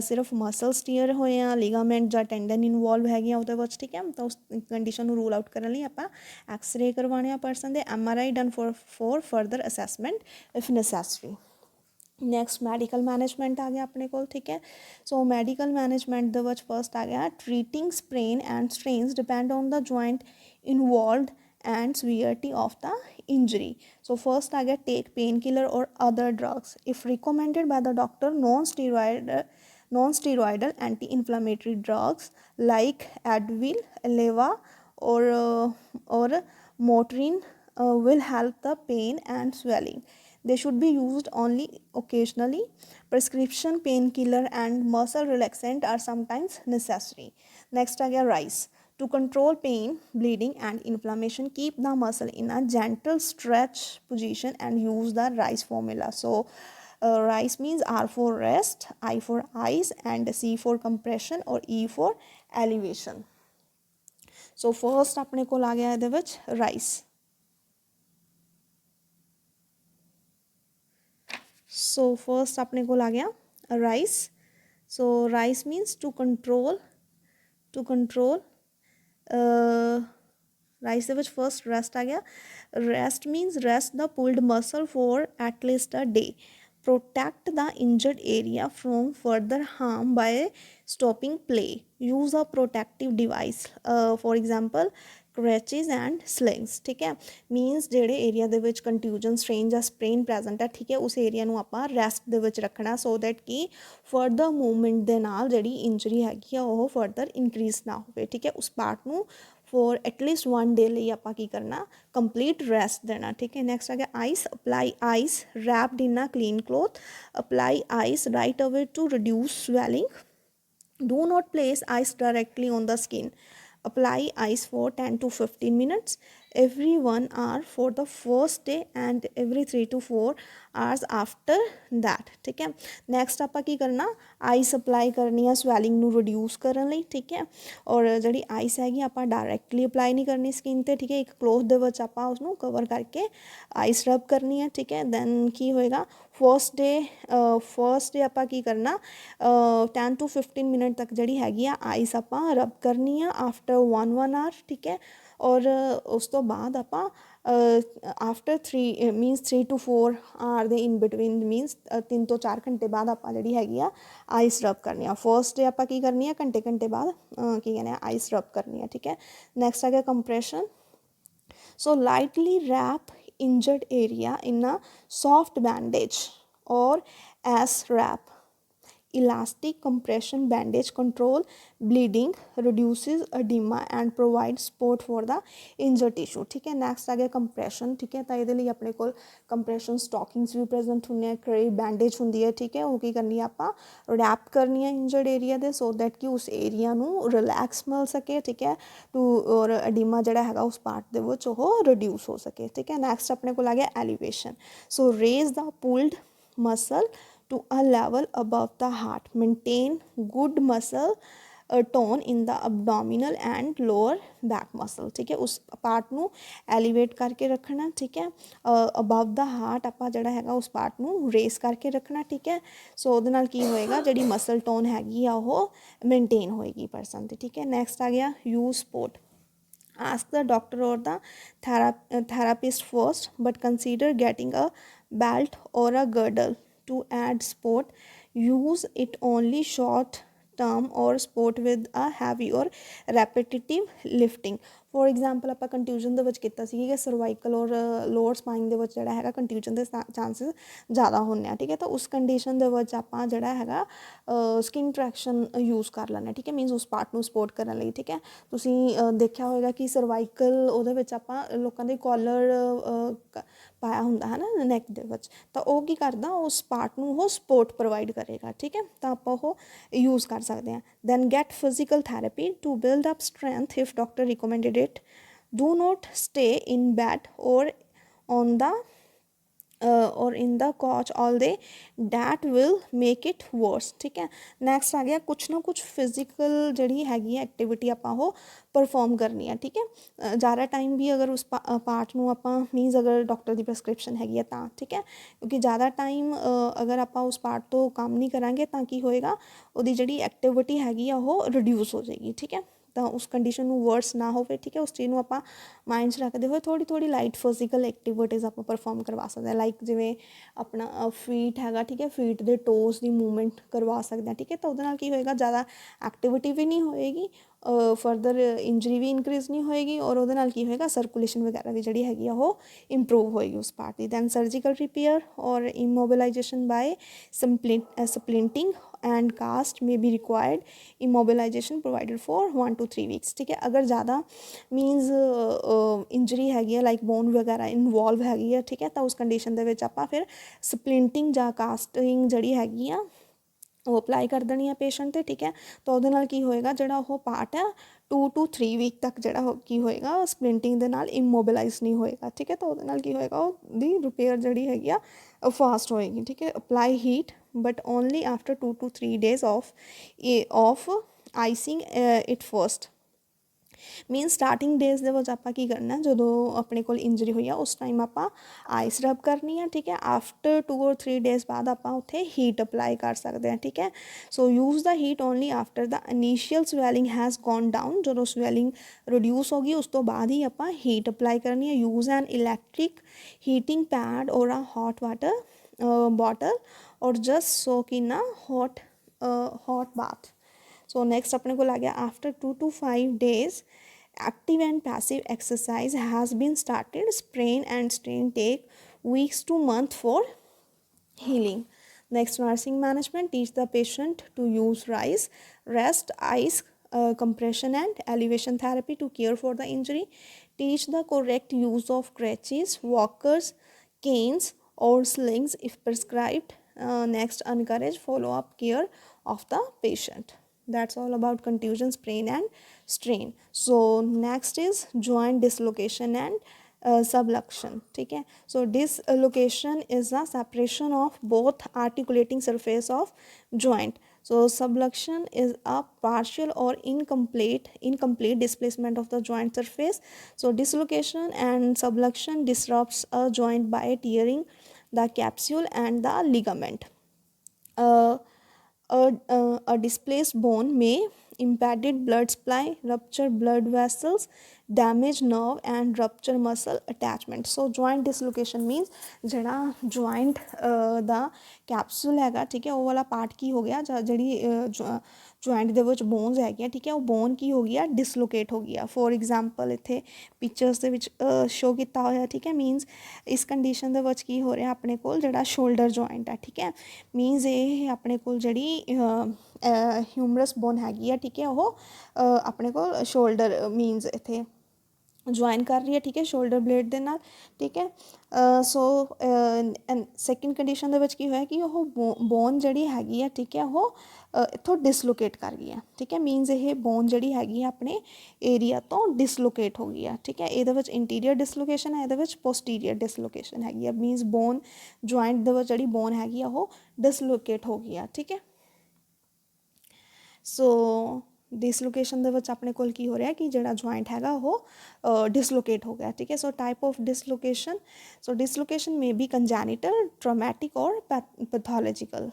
ਸਿਰਫ ਮਸਲ ਸਟੀਅਰ ਹੋਏ ਆ, ਲਿਗਾਮੈਂਟ ਜਾਂ ਟੈਂਡਨ ਇਨਵੋਲਵ ਹੈਗੀਆਂ ਉਹਦੇ ਵਿੱਚ, ਠੀਕ ਹੈ, ਤਾਂ ਉਸ ਕੰਡੀਸ਼ਨ ਨੂੰ ਰੂਲ ਆਊਟ ਕਰਨ ਲਈ ਆਪਾਂ ਐਕਸਰੇ ਕਰਵਾਉਣੇ ਆ ਪਰਸਨ ਦੇ। MRI done for further assessment if necessary. Next medical management ਆ ਗਿਆ ਆਪਣੇ ਕੋਲ, ਠੀਕ ਹੈ। ਸੋ ਮੈਡੀਕਲ ਮੈਨੇਜਮੈਂਟ ਦੇ ਵਿੱਚ ਫਸਟ ਆ ਗਿਆ treating sprain and strains depend on the joint involved and severity of the injury. So first I get take painkiller or other drugs if recommended by the doctor. Non-steroidal anti-inflammatory drugs like Advil, Leva or Motrin will help the pain and swelling. They should be used only occasionally. Prescription painkiller and muscle relaxant are sometimes necessary. Next I get rice. To control pain, bleeding and inflammation, keep the muscle in a gentle stretch position and use the rice formula. So rice means R for rest, I for eyes, and C for compression or E for elevation. So first ਆਪਣੇ ਕੋਲ ਆ ਗਿਆ ਇਹਦੇ ਵਿੱਚ rice. So first ਆਪਣੇ ਕੋਲ ਆ ਗਿਆ rice. So rice means to control rice ਦੇ ਵਿੱਚ ਫਸਟ ਰੈਸਟ ਆ ਗਿਆ। Rest means rest the pulled muscle for at least a day. protect the injured area from further harm by stopping play. Use a protective device, for example crutches and slings। ਠੀਕ ਹੈ, means ਜਿਹੜੇ area ਦੇ ਵਿੱਚ ਕੰਟਿਊਜਨ, strain ਜਾਂ ਸਪ੍ਰੇਨ present ਹੈ, ਠੀਕ ਹੈ, ਉਸ ਏਰੀਆ ਨੂੰ ਆਪਾਂ ਰੈਸਟ ਦੇ ਵਿੱਚ ਰੱਖਣਾ ਸੋ ਦੈਟ ਕਿ ਫਰਦਰ ਮੂਵਮੈਂਟ ਦੇ ਨਾਲ ਜਿਹੜੀ ਇੰਜਰੀ ਹੈਗੀ ਆ ਉਹ ਫਰਦਰ ਇਨਕਰੀਜ਼ ਨਾ ਹੋਵੇ। ਠੀਕ ਹੈ, ਉਸ ਪਾਰਟ ਨੂੰ ਫੋਰ ਐਟਲੀਸਟ 1 ਡੇ ਲਈ ਆਪਾਂ ਕੀ ਕਰਨਾ, ਕੰਪਲੀਟ ਰੈਸਟ ਦੇਣਾ। ਠੀਕ ਹੈ, ਨੈਕਸਟ ਆ ਗਿਆ ice. Apply ice wrapped in a clean cloth. Apply ice right away to reduce swelling. Do not place ice directly on the skin. Apply ice for 10 to 15 minutes every 1 hour for the first day and every 3 to 4 hours after that। ठीक है, next ਆਪਾਂ ਕੀ ਕਰਨਾ, ice apply ਕਰਨੀ ਆ swelling ਨੂੰ reduce ਕਰਨ ਲਈ। ਠੀਕ ਹੈ, ਔਰ ਜਿਹੜੀ ਆਈਸ ਹੈਗੀ ਆਪਾਂ ਡਾਇਰੈਕਟਲੀ ਅਪਲਾਈ ਨਹੀਂ ਕਰਨੀ ਸਕਿਨ 'ਤੇ। ਠੀਕ ਹੈ, ਇੱਕ ਕਲੋਥ ਦੇ ਵਿੱਚ ਆਪਾਂ ਉਸਨੂੰ ਕਵਰ ਕਰਕੇ ਆਈਸ ਰਬ ਕਰਨੀ ਹੈ। ਠੀਕ ਹੈ, ਦੈਨ ਕੀ ਹੋਏਗਾ, ਫਸਟ ਡੇ ਆਪਾਂ ਕੀ ਕਰਨਾ 10 to 15 ਮਿੰਟ ਤੱਕ ਜਿਹੜੀ ਹੈਗੀ ਆ ਆਈਸ ਆਪਾਂ ਰਬ ਕਰਨੀ ਆ ਆਫਟਰ 1 ਆਰ। ਠੀਕ ਹੈ, ਔਰ ਉਸ ਤੋਂ ਬਾਅਦ ਆਪਾਂ ਆਫਟਰ 3 to 4 ਆਰ ਦੇ ਇਨ ਬਿਟਵੀਨ ਮੀਨਸ 3 ਤੋਂ 4 ਘੰਟੇ ਬਾਅਦ ਆਪਾਂ ਜਿਹੜੀ ਹੈਗੀ ਆ ਆਈਸ ਰਬ ਕਰਨੀ ਆ। ਫਸਟ ਡੇ ਆਪਾਂ ਕੀ ਕਰਨੀ ਆ ਘੰਟੇ ਬਾਅਦ ਕੀ ਕਹਿੰਦੇ ਆ ਆਈਸ ਰਬ ਕਰਨੀ ਆ। ਠੀਕ ਹੈ, ਨੈਕਸਟ ਆ ਗਿਆ compression. So lightly wrap injured area in a soft bandage or S wrap. Elastic compression bandage control bleeding, reduces edema and provide support for the injured tissue। ठीक है, next आ गया compression। ठीक है, ਤਾਂ ਇਹਦੇ ਲਈ ਆਪਣੇ ਕੋਲ compression stockings ਵੀ present ਹੁੰਦੇ ਆ, ਕਈ bandage ਹੁੰਦੀ ਹੈ। ਠੀਕ ਹੈ, ਉਹ ਕੀ ਕਰਨੀ ਆ ਆਪਾਂ ਰੈਪ ਕਰਨੀ ਹੈ injured area ਦੇ so that ਕਿ ਉਸ ਏਰੀਆ ਨੂੰ ਰਿਲੈਕਸ ਮਿਲ ਸਕੇ। ਠੀਕ ਹੈ, ਔਰ edema ਜਿਹੜਾ ਹੈਗਾ ਉਸ ਪਾਰਟ ਦੇ ਵਿੱਚ ਉਹ ਰਿਡਿਊਸ ਹੋ ਸਕੇ। ਠੀਕ ਹੈ, ਨੈਕਸਟ ਆਪਣੇ ਕੋਲ ਆ ਗਿਆ elevation। so raise the pulled muscle to a level above the heart. Maintain good muscle tone in the abdominal and lower back muscle। ठीक है, उस पार्ट ਨੂੰ ਐਲੀਵੇਟ ਕਰਕੇ ਰੱਖਣਾ। ਠੀਕ ਹੈ, ਅਬਵ ਦਾ ਹਾਰਟ ਆਪਾਂ ਜਿਹੜਾ ਹੈਗਾ ਉਸ ਪਾਰਟ ਨੂੰ ਰੇਸ ਕਰਕੇ ਰੱਖਣਾ। ਠੀਕ ਹੈ, ਸੋ ਉਹਦੇ ਨਾਲ ਕੀ ਹੋਏਗਾ, ਜਿਹੜੀ ਮਸਲ ਟੋਨ ਹੈਗੀ ਆ ਉਹ ਮੇਨਟੇਨ ਹੋਏਗੀ ਪਰਸਨ ਦੀ। ਠੀਕ ਹੈ, ਨੈਕਸਟ ਆ ਗਿਆ use support. Ask the doctor or the therapist first, but consider getting a belt or a girdle to add support. Use it only short term or sport with a heavy or repetitive lifting. For example ਆਪਾਂ ਕੰਟਿਊਜ਼ਨ ਦੇ ਵਿੱਚ ਕੀਤਾ ਸੀ ਕਿ cervical ਔਰ lower spine ਦੇ ਵਿੱਚ ਜਿਹੜਾ ਹੈਗਾ ਕੰਟਿਊਜ਼ਨ ਦੇ ਚਾਂਸਿਸ ਜ਼ਿਆਦਾ ਹੁੰਦੇ ਆ, ਠੀਕ ਹੈ। ਤਾਂ ਉਸ ਕੰਡੀਸ਼ਨ ਦੇ ਵਿੱਚ ਆਪਾਂ ਜਿਹੜਾ ਹੈਗਾ ਸਕਿਨ ਟਰੈਕਸ਼ਨ ਯੂਜ਼ ਕਰ ਲੈਣਾ, ਠੀਕ ਹੈ, ਮੀਨਸ ਉਸ ਪਾਰਟ ਨੂੰ ਸਪੋਰਟ ਕਰਨ ਲਈ, ਠੀਕ ਹੈ। ਤੁਸੀਂ ਦੇਖਿਆ ਹੋਏਗਾ ਕਿ ਸਰਵਾਈਕਲ ਉਹਦੇ ਵਿੱਚ ਆਪਾਂ ਲੋਕਾਂ ਦੇ ਕਾਲਰ ਪਾਇਆ ਹੁੰਦਾ ਹੈ ਨਾ ਨੈਕ ਦੇ ਵਿੱਚ, ਤਾਂ ਉਹ ਕੀ ਕਰਦਾ ਉਸ ਪਾਰਟ ਨੂੰ ਉਹ ਸਪੋਰਟ ਪ੍ਰੋਵਾਈਡ ਕਰੇਗਾ, ਠੀਕ ਹੈ। ਤਾਂ ਆਪਾਂ ਉਹ ਯੂਜ਼ ਕਰ ਸਕਦੇ ਹਾਂ। Then get physical therapy to build up strength if doctor recommended it. Do not stay in bed or on the or in the couch all day, that will make it worse, ਠੀਕ ਹੈ। Next ਆ ਗਿਆ ਕੁਛ ਨਾ ਕੁਛ physical ਜਿਹੜੀ ਹੈਗੀ ਹੈ ਐਕਟੀਵਿਟੀ ਆਪਾਂ ਉਹ ਪਰਫੋਰਮ ਕਰਨੀ ਆ, ਠੀਕ ਹੈ। ਜ਼ਿਆਦਾ ਟਾਈਮ ਵੀ ਅਗਰ ਉਸ ਪਾਰਟ ਨੂੰ ਆਪਾਂ ਮੀਨਸ ਅਗਰ ਡਾਕਟਰ ਦੀ ਪ੍ਰਸਕ੍ਰਿਪਸ਼ਨ ਹੈਗੀ ਹੈ ਤਾਂ, ਠੀਕ ਹੈ, ਕਿਉਂਕਿ ਜ਼ਿਆਦਾ ਟਾਈਮ ਅਗਰ ਆਪਾਂ ਉਸ ਪਾਰਟ ਤੋਂ ਕੰਮ ਨਹੀਂ ਕਰਾਂਗੇ ਤਾਂ ਕੀ ਹੋਏਗਾ, ਉਹਦੀ ਜਿਹੜੀ ਐਕਟੀਵਿਟੀ ਹੈਗੀ ਆ ਉਹ ਰਿਡਿਊਸ ਹੋ ਜਾਏਗੀ, ਠੀਕ ਹੈ। ਤਾਂ ਉਸ ਕੰਡੀਸ਼ਨ ਨੂੰ ਵਰਸ ਨਾ ਹੋਵੇ, ਠੀਕ ਹੈ। ਉਸ ਚੀਜ਼ ਨੂੰ ਆਪਾਂ ਮਾਈਂਡ 'ਚ ਰੱਖਦੇ ਹੋਏ ਥੋੜ੍ਹੀ ਲਾਈਟ ਫਿਜ਼ੀਕਲ ਐਕਟੀਵਿਟੀਜ਼ ਆਪਾਂ ਪਰਫੋਰਮ ਕਰਵਾ ਸਕਦੇ ਹਾਂ, ਲਾਈਕ ਜਿਵੇਂ ਆਪਣਾ ਫੀਟ ਹੈਗਾ, ਠੀਕ ਹੈ, ਫੀਟ ਦੇ ਟੋਸ ਦੀ ਮੂਵਮੈਂਟ ਕਰਵਾ ਸਕਦੇ ਹਾਂ, ਠੀਕ ਹੈ। ਤਾਂ ਉਹਦੇ ਨਾਲ ਕੀ ਹੋਏਗਾ, ਜ਼ਿਆਦਾ ਐਕਟੀਵਿਟੀ ਵੀ ਨਹੀਂ ਹੋਏਗੀ, ਫਰਦਰ ਇੰਜਰੀ ਵੀ ਇਨਕਰੀਜ਼ ਨਹੀਂ ਹੋਏਗੀ, ਔਰ ਉਹਦੇ ਨਾਲ ਕੀ ਹੋਏਗਾ ਸਰਕੂਲੇਸ਼ਨ ਵਗੈਰਾ ਵੀ ਜਿਹੜੀ ਹੈਗੀ ਆ ਉਹ ਇੰਪਰੂਵ ਹੋਏਗੀ ਉਸ ਪਾਰਟ ਦੀ। ਦੈਨ ਸਰਜੀਕਲ ਰਿਪੇਅਰ ਔਰ ਇਮੋਬਿਲਾਈਜੇਸ਼ਨ bye ਸਪਲਿੰਟਿੰਗ and cast may be required, immobilization provided for 1 to 3 weeks, ਠੀਕ ਹੈ। ਅਗਰ ਜ਼ਿਆਦਾ ਮੀਨਸ ਇੰਜਰੀ ਹੈਗੀ ਹੈ ਲਾਈਕ ਬੋਨ ਵਗੈਰਾ ਇਨਵੋਲਵ ਹੈਗੀ ਹੈ, ਠੀਕ ਹੈ, ਤਾਂ ਉਸ ਕੰਡੀਸ਼ਨ ਦੇ ਵਿੱਚ ਆਪਾਂ ਫਿਰ ਸਪਲਿੰਟਿੰਗ ਜਾਂ ਕਾਸਟਿੰਗ ਜਿਹੜੀ ਹੈਗੀ ਆ ਉਹ ਅਪਲਾਈ ਕਰ ਦੇਣੀ ਆ ਪੇਸ਼ੈਂਟ 'ਤੇ, ਠੀਕ ਹੈ। ਤਾਂ ਉਹਦੇ ਨਾਲ ਕੀ ਹੋਏਗਾ, ਜਿਹੜਾ ਉਹ ਪਾਰਟ ਆ 2 to 3 ਵੀਕ ਤੱਕ ਜਿਹੜਾ ਕੀ ਹੋਏਗਾ ਸਪਲਿੰਟਿੰਗ ਦੇ ਨਾਲ ਇਮੋਬਿਲਾਈਜ਼ ਨਹੀਂ ਹੋਏਗਾ, ਠੀਕ ਹੈ। ਤਾਂ ਉਹਦੇ ਨਾਲ ਕੀ ਹੋਏਗਾ, ਉਹਦੀ ਰਿਪੇਅਰ ਜਿਹੜੀ ਹੈਗੀ ਆ ਫਾਸਟ ਹੋਏਗੀ, ਠੀਕ ਹੈ। Apply heat but only after 2 to 3 days of icing it first, mean starting days ਦੇ ਵਿੱਚ ਆਪਾਂ ਕੀ ਕਰਨਾ, ਜਦੋਂ ਆਪਣੇ ਕੋਲ ਇੰਜਰੀ ਹੋਈ ਆ ਉਸ ਟਾਈਮ ਆਪਾਂ ਆਈਸ ਰਬ ਕਰਨੀ ਆ, ਠੀਕ ਹੈ। ਆਫਟਰ 2 or 3 ਡੇਜ਼ ਬਾਅਦ ਆਪਾਂ ਉੱਥੇ ਹੀਟ ਅਪਲਾਈ ਕਰ ਸਕਦੇ ਹਾਂ, ਠੀਕ ਹੈ। So use the heat only after the initial swelling has gone down, ਜਦੋਂ ਸਵੈਲਿੰਗ ਰਿਡਿਊਸ ਹੋ ਗਈ ਉਸ ਤੋਂ ਬਾਅਦ ਹੀ ਆਪਾਂ ਹੀਟ ਅਪਲਾਈ ਕਰਨੀ ਹੈ। ਯੂਜ਼ ਐਨ ਇਲੈਕਟ੍ਰਿਕ ਹੀਟਿੰਗ ਪੈਡ ਔਰ ਅ ਹੌਟ ਵਾਟਰ ਬੋਟਲ ਔਰ ਜਸਟ ਸੋਕ ਇਨ ਅ hot bath. So next अपने को आ गया after 2 to 5 days active and passive exercise has been started. Sprain and strain take weeks to month for healing. Next, nursing management, teach the patient to use rise, rest, ice, compression and elevation therapy to care for the injury. Teach the correct use of crutches, walkers, canes or slings if prescribed. Next, encourage follow-up care of the patient. That's all about contusion, sprain and strain. So next is joint dislocation and subluxation, ठीक है। So dislocation is a separation of both articulating surface of joint. So subluxation is a partial or incomplete displacement of the joint surface. So dislocation and subluxation disrupts a joint by tearing the capsule and the ligament. A displaced bone may impeded blood supply, rupture blood vessels, damage nerve and rupture muscle attachment. So joint dislocation means ਜਿਹੜਾ joint ਦਾ capsule ਹੈਗਾ, ਠੀਕ ਹੈ, ਉਹ ਵਾਲਾ part ਕੀ ਹੋ ਗਿਆ, ਜਿਹੜੀ joint ਦੇ ਵਿੱਚ bones ਹੈਗੀਆਂ, ਠੀਕ ਹੈ, ਉਹ bone ਕੀ ਹੋ ਗਈ ਆ, dislocate ਹੋ ਗਈ ਆ। ਫੋਰ ਐਗਜ਼ਾਮਪਲ ਇੱਥੇ ਪਿਕਚਰਸ ਦੇ ਵਿੱਚ ਸ਼ੋ ਕੀਤਾ ਹੋਇਆ, ਠੀਕ ਹੈ। ਮੀਨਸ ਇਸ ਕੰਡੀਸ਼ਨ ਦੇ ਵਿੱਚ ਕੀ ਹੋ ਰਿਹਾ, ਆਪਣੇ ਕੋਲ ਜਿਹੜਾ ਸ਼ੋਲਡਰ ਜੁਆਇੰਟ ਹੈ, ਠੀਕ ਹੈ, ਮੀਨਸ ਇਹ ਆਪਣੇ ਕੋਲ ਜਿਹੜੀ ਹਿਊਮਰਸ ਬੋਨ ਹੈਗੀ ਆ, ਠੀਕ ਹੈ, ਉਹ ਆਪਣੇ ਕੋਲ ਸ਼ੋਲਡਰ ਮੀਨਸ ਇੱਥੇ ਜੁਆਇਨ ਕਰ ਰਹੀ ਹੈ, ਠੀਕ ਹੈ, ਸ਼ੋਲਡਰ ਬਲੇਡ ਦੇ ਨਾਲ, ਠੀਕ ਹੈ। ਸੋ ਸੈਕਿੰਡ ਕੰਡੀਸ਼ਨ ਦੇ ਵਿੱਚ ਕੀ ਹੋਇਆ ਕਿ ਉਹ ਬੋਨ ਜਿਹੜੀ ਹੈਗੀ ਆ, ਠੀਕ ਹੈ, ਉਹ ਇੱਥੋਂ ਡਿਸਲੋਕੇਟ ਕਰ ਗਈ ਆ, ਠੀਕ ਹੈ। ਮੀਨਸ ਇਹ ਬੋਨ ਜਿਹੜੀ ਹੈਗੀ ਆ ਆਪਣੇ ਏਰੀਆ ਤੋਂ ਡਿਸਲੋਕੇਟ ਹੋ ਗਈ ਆ, ਠੀਕ ਹੈ। ਇਹਦੇ ਵਿੱਚ ਇੰਟੀਰੀਅਰ ਡਿਸਲੋਕੇਸ਼ਨ ਹੈ, ਇਹਦੇ ਵਿੱਚ ਪੋਸਟੀਰੀਅਰ ਡਿਸਲੋਕੇਸ਼ਨ ਹੈਗੀ ਆ। ਮੀਨਸ ਬੋਨ ਜੁਆਇੰਟ ਦੇ ਵਿੱਚ ਜਿਹੜੀ ਬੋਨ ਹੈਗੀ ਆ ਉਹ ਡਿਸਲੋਕੇਟ ਹੋ ਗਈ ਆ, ਠੀਕ ਹੈ। ਸੋ डिसलोकेशन ਦੇ ਵਿੱਚ ਆਪਣੇ ਕੋਲ ਕੀ ਹੋ ਰਿਹਾ ਕਿ ਜਿਹੜਾ ਜੁਆਇੰਟ ਹੈਗਾ ਉਹ ਡਿਸਲੋਕੇਟ ਹੋ ਗਿਆ, ਠੀਕ ਹੈ। So type of dislocation, so dislocation may be congenital, traumatic or pathological.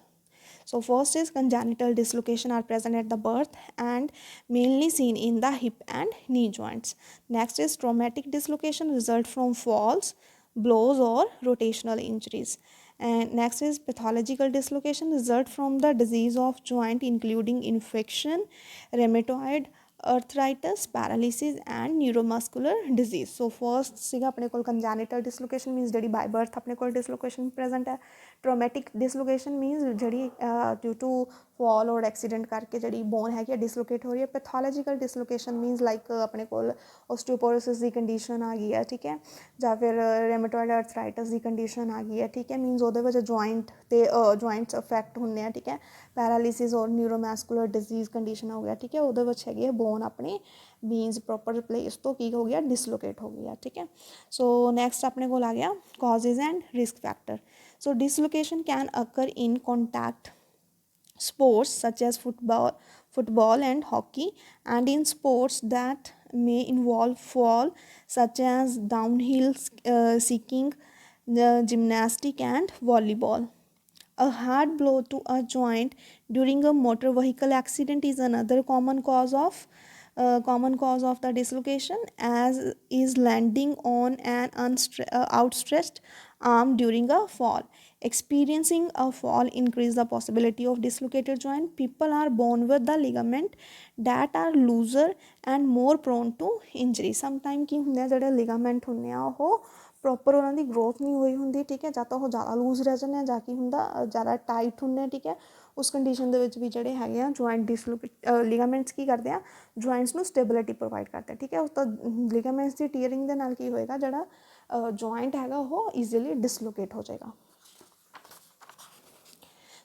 So first is congenital dislocation are present at the birth and mainly seen in the hip and knee joints. Next is traumatic dislocation result from falls, blows or rotational injuries. And next is pathological dislocation result from the disease of joint including infection, rheumatoid arthritis, paralysis and neuromuscular disease. So first ਸੀਗਾ ਆਪਣੇ ਕੋਲ congenital dislocation means ਜਿਹੜੀ by birth ਆਪਣੇ ਕੋਲ dislocation present ਹੈ। traumatic dislocation means ਜਿਹੜੀ due to fall or accident ਕਰਕੇ ਜਿਹੜੀ bone ਹੈਗੀ dislocate ਹੋ ਰਹੀ ਹੈ। pathological dislocation means like ਆਪਣੇ ਕੋਲ osteoporosis ਦੀ condition ਆ ਗਈ ਹੈ, ਠੀਕ ਹੈ, ਜਾਂ ਫਿਰ rheumatoid arthritis ਦੀ condition ਆ ਗਈ ਹੈ, ਠੀਕ ਹੈ, means ਉਹਦੇ ਵਿੱਚ joint ਤੇ joints affect ਹੁੰਦੇ ਆ, ਠੀਕ ਹੈ, paralysis or neuromuscular disease condition ਹੋ ਗਿਆ, ਠੀਕ ਹੈ, ਉਹਦੇ ਵਿੱਚ ਹੈਗੀ ਹੈ bone ਆਪਣੇ means proper place ਤੋਂ ਕੀ ਹੋ ਗਿਆ dislocate ਹੋ ਗਿਆ, ਠੀਕ ਹੈ। so next ਆਪਣੇ ਕੋਲ ਆ ਗਿਆ causes and risk factor. So dislocation can occur in contact sports such as football and hockey, and in sports that may involve fall such as downhill skiing, gymnastic and volleyball. A hard blow to a joint during a motor vehicle accident is another common cause of the dislocation, as is landing on an outstretched arm during a fall. Experiencing a fall increase the possibility of dislocated joint. People are born with the ligament that are looser and more prone to injury. Sometime ਕੀ ਹੁੰਦੇ ਆ ਜਿਹੜੇ ligament ਹੁੰਦੇ ਆ ਉਹ proper ਉਹਨਾਂ ਦੀ growth ਨਹੀਂ ਹੋਈ ਹੁੰਦੀ, ਠੀਕ ਹੈ, ਜਾਂ ਤਾਂ ਉਹ ਜ਼ਿਆਦਾ ਲੂਜ਼ ਰਹਿ ਜਾਂਦੇ ਆ, ਜਾਂ ਕੀ ਹੁੰਦਾ ਜ਼ਿਆਦਾ ਟਾਈਟ ਹੁੰਦੇ ਆ, ਠੀਕ ਹੈ, ਉਸ ਕੰਡੀਸ਼ਨ ਦੇ ਵਿੱਚ ਵੀ ਜਿਹੜੇ ਹੈਗੇ ਆ ਜੁਆਇੰਟ ਲਿਗਾਮੈਂਟਸ ਕੀ ਕਰਦੇ ਆ ਜੁਆਇੰਟਸ ਨੂੰ ਸਟੇਬਿਲਿਟੀ ਪ੍ਰੋਵਾਈਡ ਕਰਦੇ ਆ, ਠੀਕ ਹੈ। ਉਸ ਤੋਂ ਲਿਗਾਮੈਂਟਸ ਦੀ ਟੀਅਰਿੰਗ ਦੇ ਨਾਲ ਕੀ ਹੋਏਗਾ ਜਿਹੜਾ ਜੁਆਇੰਟ ਹੈਗਾ ਉਹ ਈਜ਼ੀਲੀ ਡਿਸਲੋਕੇਟ ਹੋ ਜਾਏਗਾ।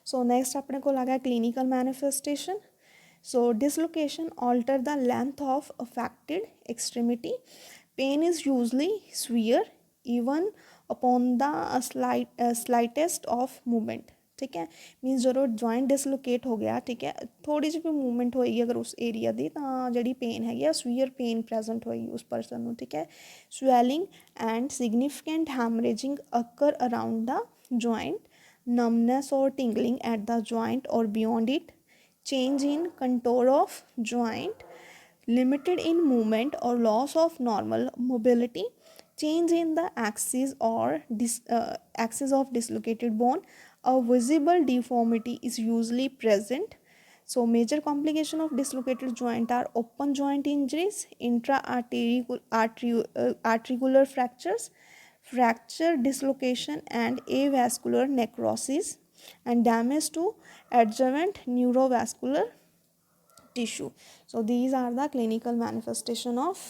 ਸੋ ਨੈਕਸਟ ਆਪਣੇ ਕੋਲ ਆ ਗਿਆ clinical manifestation. So dislocation alter the length of affected extremity. Pain is usually severe even upon the slightest of movement, ठीक है, मीनस जो जॉइंट डिसलोकेट हो गया, ठीक है, थोड़ी जी भी मूवमेंट होएगी अगर उस एरिया की तो जी पेन है सीवियर पेन प्रेजेंट होएगी उस परसन को, ठीक है। Swelling and significant haemorrhaging occur around the joint, numbness or tingling at the joint or beyond it, change in contour of joint, limited in movement or loss of normal mobility, change in the axis or axis of dislocated bone, a visible deformity is usually present. So major complication of dislocated joint are open joint injuries, arteriolar fractures, fracture dislocation and avascular necrosis, and damage to adjacent neurovascular tissue. So these are the clinical manifestation of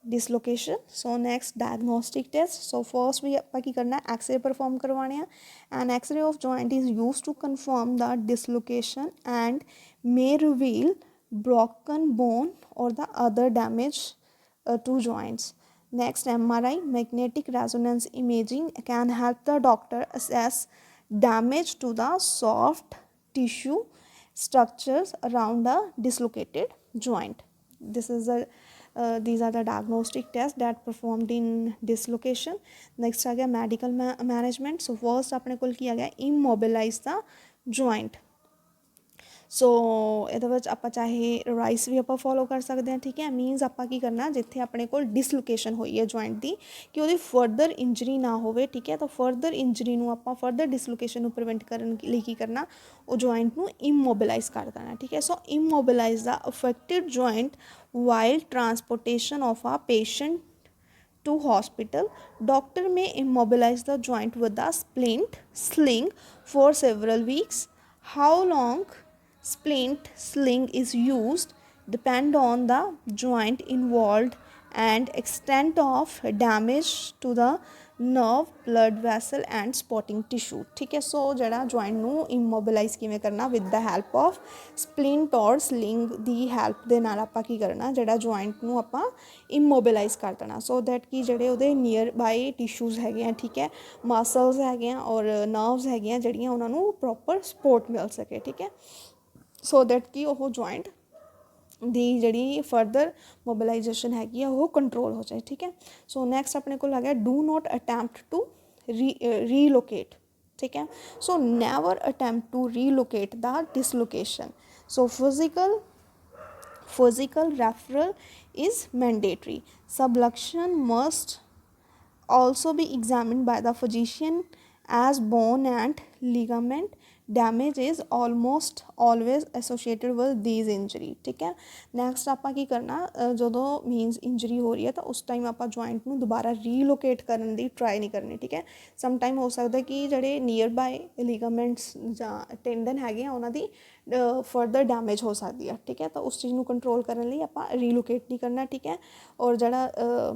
dislocation. So next diagnostic test. So first we ਆਪਾਂ ਕੀ ਕਰਨਾ x-ray perform ਕਰਵਾਉਣੇ ਆ, and x-ray of joint is used to confirm the dislocation and may reveal broken bone or the other damage to joints. Next, MRI, magnetic resonance imaging, can help the doctor assess damage to the soft tissue structures around the dislocated joint. These are the diagnostic tests that performed in dislocation. Next आ गया medical management. So first अपने कोल किया गया immobilize the joint. ਸੋ ਇਹਦੇ ਵਿੱਚ ਆਪਾਂ ਚਾਹੇ rice ਵੀ ਆਪਾਂ follow ਕਰ ਸਕਦੇ ਹਾਂ, ਠੀਕ ਹੈ, ਮੀਨਸ ਆਪਾਂ ਕੀ ਕਰਨਾ ਜਿੱਥੇ ਆਪਣੇ ਕੋਲ ਡਿਸਲੋਕੇਸ਼ਨ ਹੋਈ ਹੈ ਜੁਆਇੰਟ ਦੀ ਕਿ ਉਹਦੀ ਫਰਦਰ ਇੰਜਰੀ ਨਾ ਹੋਵੇ, ਠੀਕ ਹੈ, ਤਾਂ ਫਰਦਰ ਇੰਜਰੀ ਨੂੰ ਆਪਾਂ ਫਰਦਰ ਡਿਸਲੋਕੇਸ਼ਨ ਨੂੰ ਪ੍ਰੀਵੈਂਟ ਕਰਨ ਲਈ ਕੀ ਕਰਨਾ ਉਹ ਜੁਆਇੰਟ ਨੂੰ ਇਮੋਬਿਲਾਈਜ਼ ਕਰ ਦੇਣਾ, ਠੀਕ ਹੈ। So immobilise the affected joint while transportation of a patient to hospital. Doctor may immobilize the joint with a sling for several weeks. How long splint sling is used depend on the joint involved and extent of damage to the nerve, blood vessel and spotting tissue, ठीक है। सो जड़ा joint ਨੂੰ immobilize ਕਿਵੇਂ ਕਰਨਾ with the help of splint or sling the help ਦੇ ਨਾਲ ਆਪਾਂ ਕੀ ਕਰਨਾ ਜਿਹੜਾ joint ਨੂੰ ਆਪਾਂ immobilize ਕਰ ਦੇਣਾ, so that ਕਿ ਜਿਹੜੇ ਉਹਦੇ ਨੀਅਰ ਬਾਈ ਟਿਸ਼ੂਜ਼ ਹੈਗੇ ਆ, ਠੀਕ ਹੈ, ਮਸਲਸ ਹੈਗੇ ਆ ਔਰ ਨਰਵਸ ਹੈਗੇ ਆ ਜਿਹੜੀਆਂ ਉਹਨਾਂ ਨੂੰ ਪ੍ਰੋਪਰ ਸਪੋਰਟ ਮਿਲ ਸਕੇ, ਠੀਕ ਹੈ, ਸੋ ਦੈਟ ਕਿ ਉਹ ਜੁਆਇੰਟ ਦੀ ਜਿਹੜੀ ਫਰਦਰ ਮੋਬਿਲਾਈਜੇਸ਼ਨ ਹੈਗੀ ਆ ਉਹ ਕੰਟਰੋਲ ਹੋ ਜਾਏ, ਠੀਕ ਹੈ। ਸੋ ਨੈਕਸਟ ਆਪਣੇ ਕੋਲ ਆ ਗਿਆ do not attempt to relocate, ਠੀਕ ਹੈ। So never attempt to relocate the dislocation. So physical referral is mandatory. Subluxation must also be examined by the physician as bone and ligament damage is almost always associated with these injury। ठीक है, next ਆਪਾਂ ਕੀ ਕਰਨਾ, ਜਦੋਂ means injury ਹੋ ਰਹੀ ਹੈ ਤਾਂ ਉਸ ਟਾਈਮ ਆਪਾਂ ਜੁਆਇੰਟ ਨੂੰ ਦੁਬਾਰਾ ਰੀਲੋਕੇਟ ਕਰਨ ਦੀ ਟਰਾਈ ਨਹੀਂ ਕਰਨੀ। ਠੀਕ ਹੈ, ਸਮ ਟਾਈਮ ਹੋ ਸਕਦਾ ਕਿ ਜਿਹੜੇ ਨੀਅਰ ਬਾਏ ਲਿਗਾਮੈਂਟਸ ਜਾਂ ਟੈਂਡਨ ਹੈਗੇ ਆ ਉਹਨਾਂ ਦੀ ਫਰਦਰ ਡੈਮੇਜ ਹੋ ਸਕਦੀ ਆ। ਠੀਕ ਹੈ, ਤਾਂ ਉਸ ਚੀਜ਼ ਨੂੰ ਕੰਟਰੋਲ ਕਰਨ ਲਈ ਆਪਾਂ ਰੀਲੋਕੇਟ ਨਹੀਂ ਕਰਨਾ। ਠੀਕ ਹੈ, ਔਰ ਜਿਹੜਾ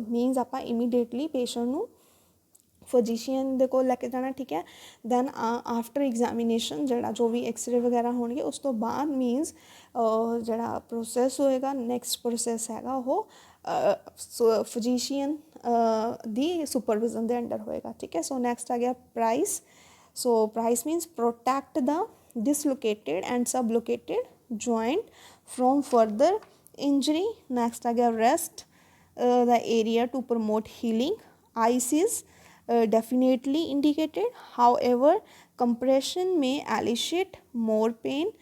ਮੀਨਸ ਆਪਾਂ ਇਮੀਡੀਏਟਲੀ ਪੇਸ਼ੈਂਟ ਨੂੰ ਫਿਜ਼ੀਸ਼ੀਅਨ ਦੇ ਕੋਲ ਲੈ ਕੇ ਜਾਣਾ। ਠੀਕ ਹੈ, ਦੈਨ ਆਫਟਰ ਐਗਜ਼ਾਮੀਨੇਸ਼ਨ ਜਿਹੜਾ ਜੋ ਵੀ ਐਕਸਰੇ ਵਗੈਰਾ ਹੋਣਗੇ ਉਸ ਤੋਂ ਬਾਅਦ ਮੀਨਸ ਜਿਹੜਾ ਪ੍ਰੋਸੈਸ ਹੋਏਗਾ, ਨੈਕਸਟ ਪ੍ਰੋਸੈਸ ਹੈਗਾ ਉਹ ਫਿਜ਼ੀਸ਼ੀਅਨ ਦੀ ਸੁਪਰਵਿਜ਼ਨ ਦੇ ਅੰਡਰ ਹੋਏਗਾ। ਠੀਕ ਹੈ, ਸੋ ਨੈਕਸਟ ਆ ਗਿਆ price. So price means protect the dislocated and subluxated joint from further injury। next आ गया rest the area to promote healing। ice is definitely indicated, however compression may elicit more pain,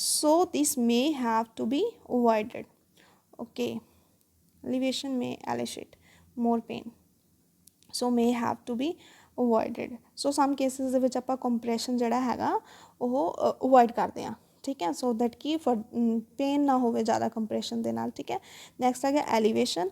so this may have to be avoided। okay, elevation may elicit more pain, so may have to be avoided. So some cases ਦੇ ਵਿੱਚ ਆਪਾਂ compression ਜਿਹੜਾ ਹੈਗਾ ਉਹ avoid ਕਰਦੇ ਹਾਂ। ਠੀਕ ਹੈ, ਸੋ ਦੈਟ ਕਿ ਪੇਨ ਨਾ ਹੋਵੇ ਜ਼ਿਆਦਾ ਕੰਪਰੈਸ਼ਨ ਦੇ ਨਾਲ। ਠੀਕ ਹੈ, ਨੈਕਸਟ ਆ ਗਿਆ elevation.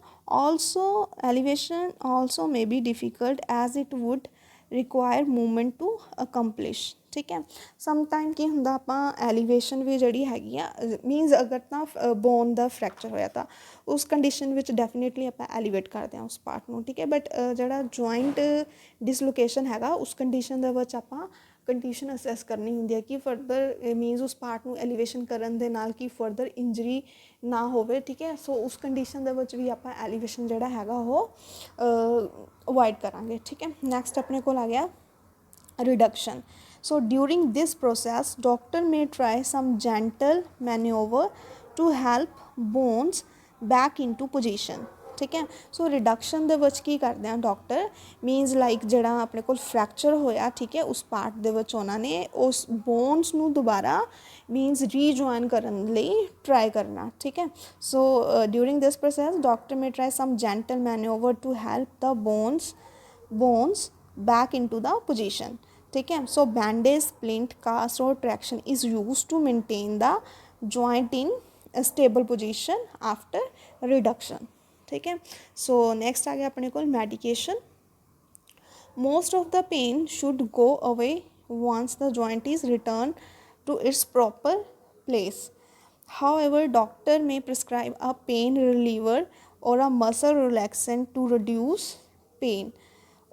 Elevation also may be difficult as it would require movement to accomplish. ਠੀਕ ਹੈ, ਸਮ ਟਾਈਮ ਕੀ ਹੁੰਦਾ ਆਪਾਂ ਐਲੀਵੇਸ਼ਨ ਵੀ ਜਿਹੜੀ ਹੈਗੀ ਆ ਮੀਨਸ ਅਗਰ ਤਾਂ ਬੋਨ ਦਾ ਫਰੈਕਚਰ ਹੋਇਆ ਤਾਂ ਉਸ ਕੰਡੀਸ਼ਨ ਵਿੱਚ ਡੈਫੀਨੇਟਲੀ ਆਪਾਂ ਐਲੀਵੇਟ ਕਰਦੇ ਹਾਂ ਉਸ ਪਾਰਟ ਨੂੰ। ਠੀਕ ਹੈ, ਬਟ ਜਿਹੜਾ ਜੁਆਇੰਟ ਡਿਸਲੋਕੇਸ਼ਨ ਹੈਗਾ ਉਸ ਕੰਡੀਸ਼ਨ ਦੇ ਵਿੱਚ ਆਪਾਂ ਕੰਡੀਸ਼ਨ ਅਸੈਸ ਕਰਨੀ ਹੁੰਦੀ ਹੈ ਕਿ ਫਰਦਰ ਮੀਨਸ ਉਸ ਪਾਰਟ ਨੂੰ ਐਲੀਵੇਸ਼ਨ ਕਰਨ ਦੇ ਨਾਲ ਕਿ ਫਰਦਰ ਇੰਜਰੀ ਨਾ ਹੋਵੇ। ਠੀਕ ਹੈ, ਸੋ ਉਸ ਕੰਡੀਸ਼ਨ ਦੇ ਵਿੱਚ ਵੀ ਆਪਾਂ ਐਲੀਵੇਸ਼ਨ ਜਿਹੜਾ ਹੈਗਾ ਉਹ ਅਵੋਇਡ ਕਰਾਂਗੇ। ਠੀਕ ਹੈ, ਨੈਕਸਟ ਆਪਣੇ ਕੋਲ ਆ ਗਿਆ reduction। so during this process doctor may try some gentle maneuver to help bones back into position। ਠੀਕ ਹੈ, ਸੋ ਰਿਡਕਸ਼ਨ ਦੇ ਵਿੱਚ ਕੀ ਕਰਦੇ ਆ ਡਾਕਟਰ ਮੀਨਸ ਲਾਈਕ ਜਿਹੜਾ ਆਪਣੇ ਕੋਲ ਫਰੈਕਚਰ ਹੋਇਆ, ਠੀਕ ਹੈ, ਉਸ ਪਾਰਟ ਦੇ ਵਿੱਚ ਉਹਨਾਂ ਨੇ ਉਸ ਬੋਨਸ ਨੂੰ ਦੁਬਾਰਾ ਮੀਨਸ ਰੀਜੁਆਇਨ ਕਰਨ ਲਈ ਟਰਾਈ ਕਰਨਾ। ਠੀਕ ਹੈ, so during this process doctor may try some gentle manoeuvre to help the bones back into the position। ठीक है, so bandage, splint, cast or traction is used to maintain the joint in a stable position after reduction। ठीक है, so next आ गया अपने को medication। most of the pain should go away once the joint is returned to its proper place। however doctor may prescribe a pain reliever or a muscle relaxant to reduce pain।